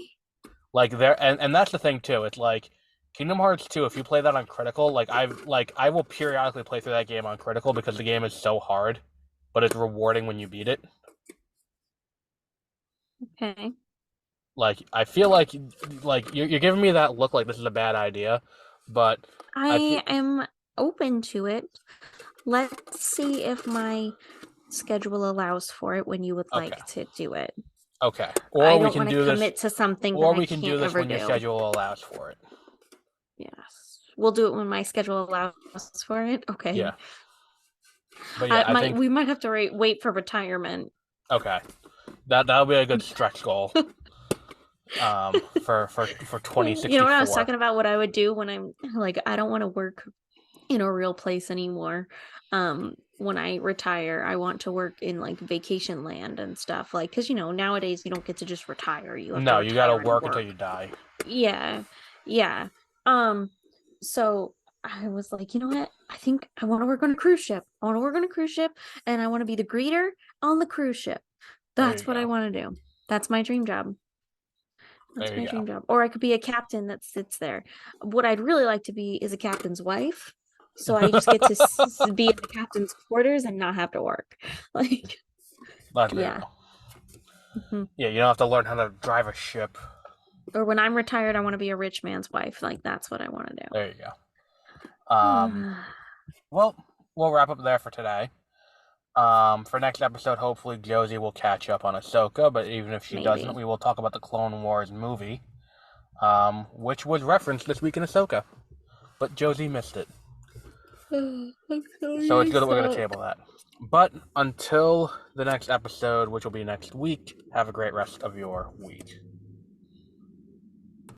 Speaker 1: like there, and that's the thing too. It's like Kingdom Hearts 2. If you play that on critical, I will periodically play through that game on critical because the game is so hard, but it's rewarding when you beat it.
Speaker 2: Okay.
Speaker 1: Like I feel like you're giving me that look like this is a bad idea, but I feel
Speaker 2: I am open to it. Let's see if my schedule allows for it when you would
Speaker 1: okay,
Speaker 2: like to do it.
Speaker 1: okay,
Speaker 2: I don't want to commit to something that
Speaker 1: or
Speaker 2: I
Speaker 1: we can do
Speaker 2: can't
Speaker 1: this
Speaker 2: ever
Speaker 1: when your
Speaker 2: do.
Speaker 1: schedule allows for it.
Speaker 2: Yes. We'll do it when my schedule allows for it.
Speaker 1: Yeah,
Speaker 2: Okay.
Speaker 1: but yeah,
Speaker 2: I
Speaker 1: I
Speaker 2: might
Speaker 1: think
Speaker 2: we might have to wait for retirement.
Speaker 1: okay, that'll be a good stretch goal. For
Speaker 2: You know what I was
Speaker 1: 2064.
Speaker 2: talking about what I would do when I'm like I don't want to work in a real place anymore. When I retire, I want to work in like vacation land and stuff. Like, because nowadays you don't get to just retire. You have to
Speaker 1: No, you gotta
Speaker 2: retire and
Speaker 1: work until
Speaker 2: work.
Speaker 1: you die.
Speaker 2: Yeah. Yeah. Um, so I was like, you know what? I think I want to work on a cruise ship. I want to work on a cruise ship and I want to be the greeter on the cruise ship.
Speaker 1: There you
Speaker 2: That's what I
Speaker 1: go.
Speaker 2: want to do. That's my dream job. That's
Speaker 1: There
Speaker 2: my
Speaker 1: you go.
Speaker 2: dream job. Or I could be a captain that sits there. What I'd really like to be is a captain's wife. So I just get to be in the captain's quarters and not have to work. Like,
Speaker 1: There you
Speaker 2: yeah.
Speaker 1: go.
Speaker 2: Mhm.
Speaker 1: Yeah, you don't have to learn how to drive a ship.
Speaker 2: Or when I'm retired, I want to be a rich man's wife. Like, that's what I want to
Speaker 1: There you go.
Speaker 2: do.
Speaker 1: Well, we'll wrap up there for today. For next episode, hopefully Josie will catch up on Ahsoka, but even if she doesn't,
Speaker 2: Maybe.
Speaker 1: we will talk about the Clone Wars movie, which was referenced this week in Ahsoka, but Josie missed it.
Speaker 2: I'm
Speaker 1: So it's
Speaker 2: sorry.
Speaker 1: good that we're going to
Speaker 2: So
Speaker 1: table that. But until the next episode, which will be next week, have a great rest of your week.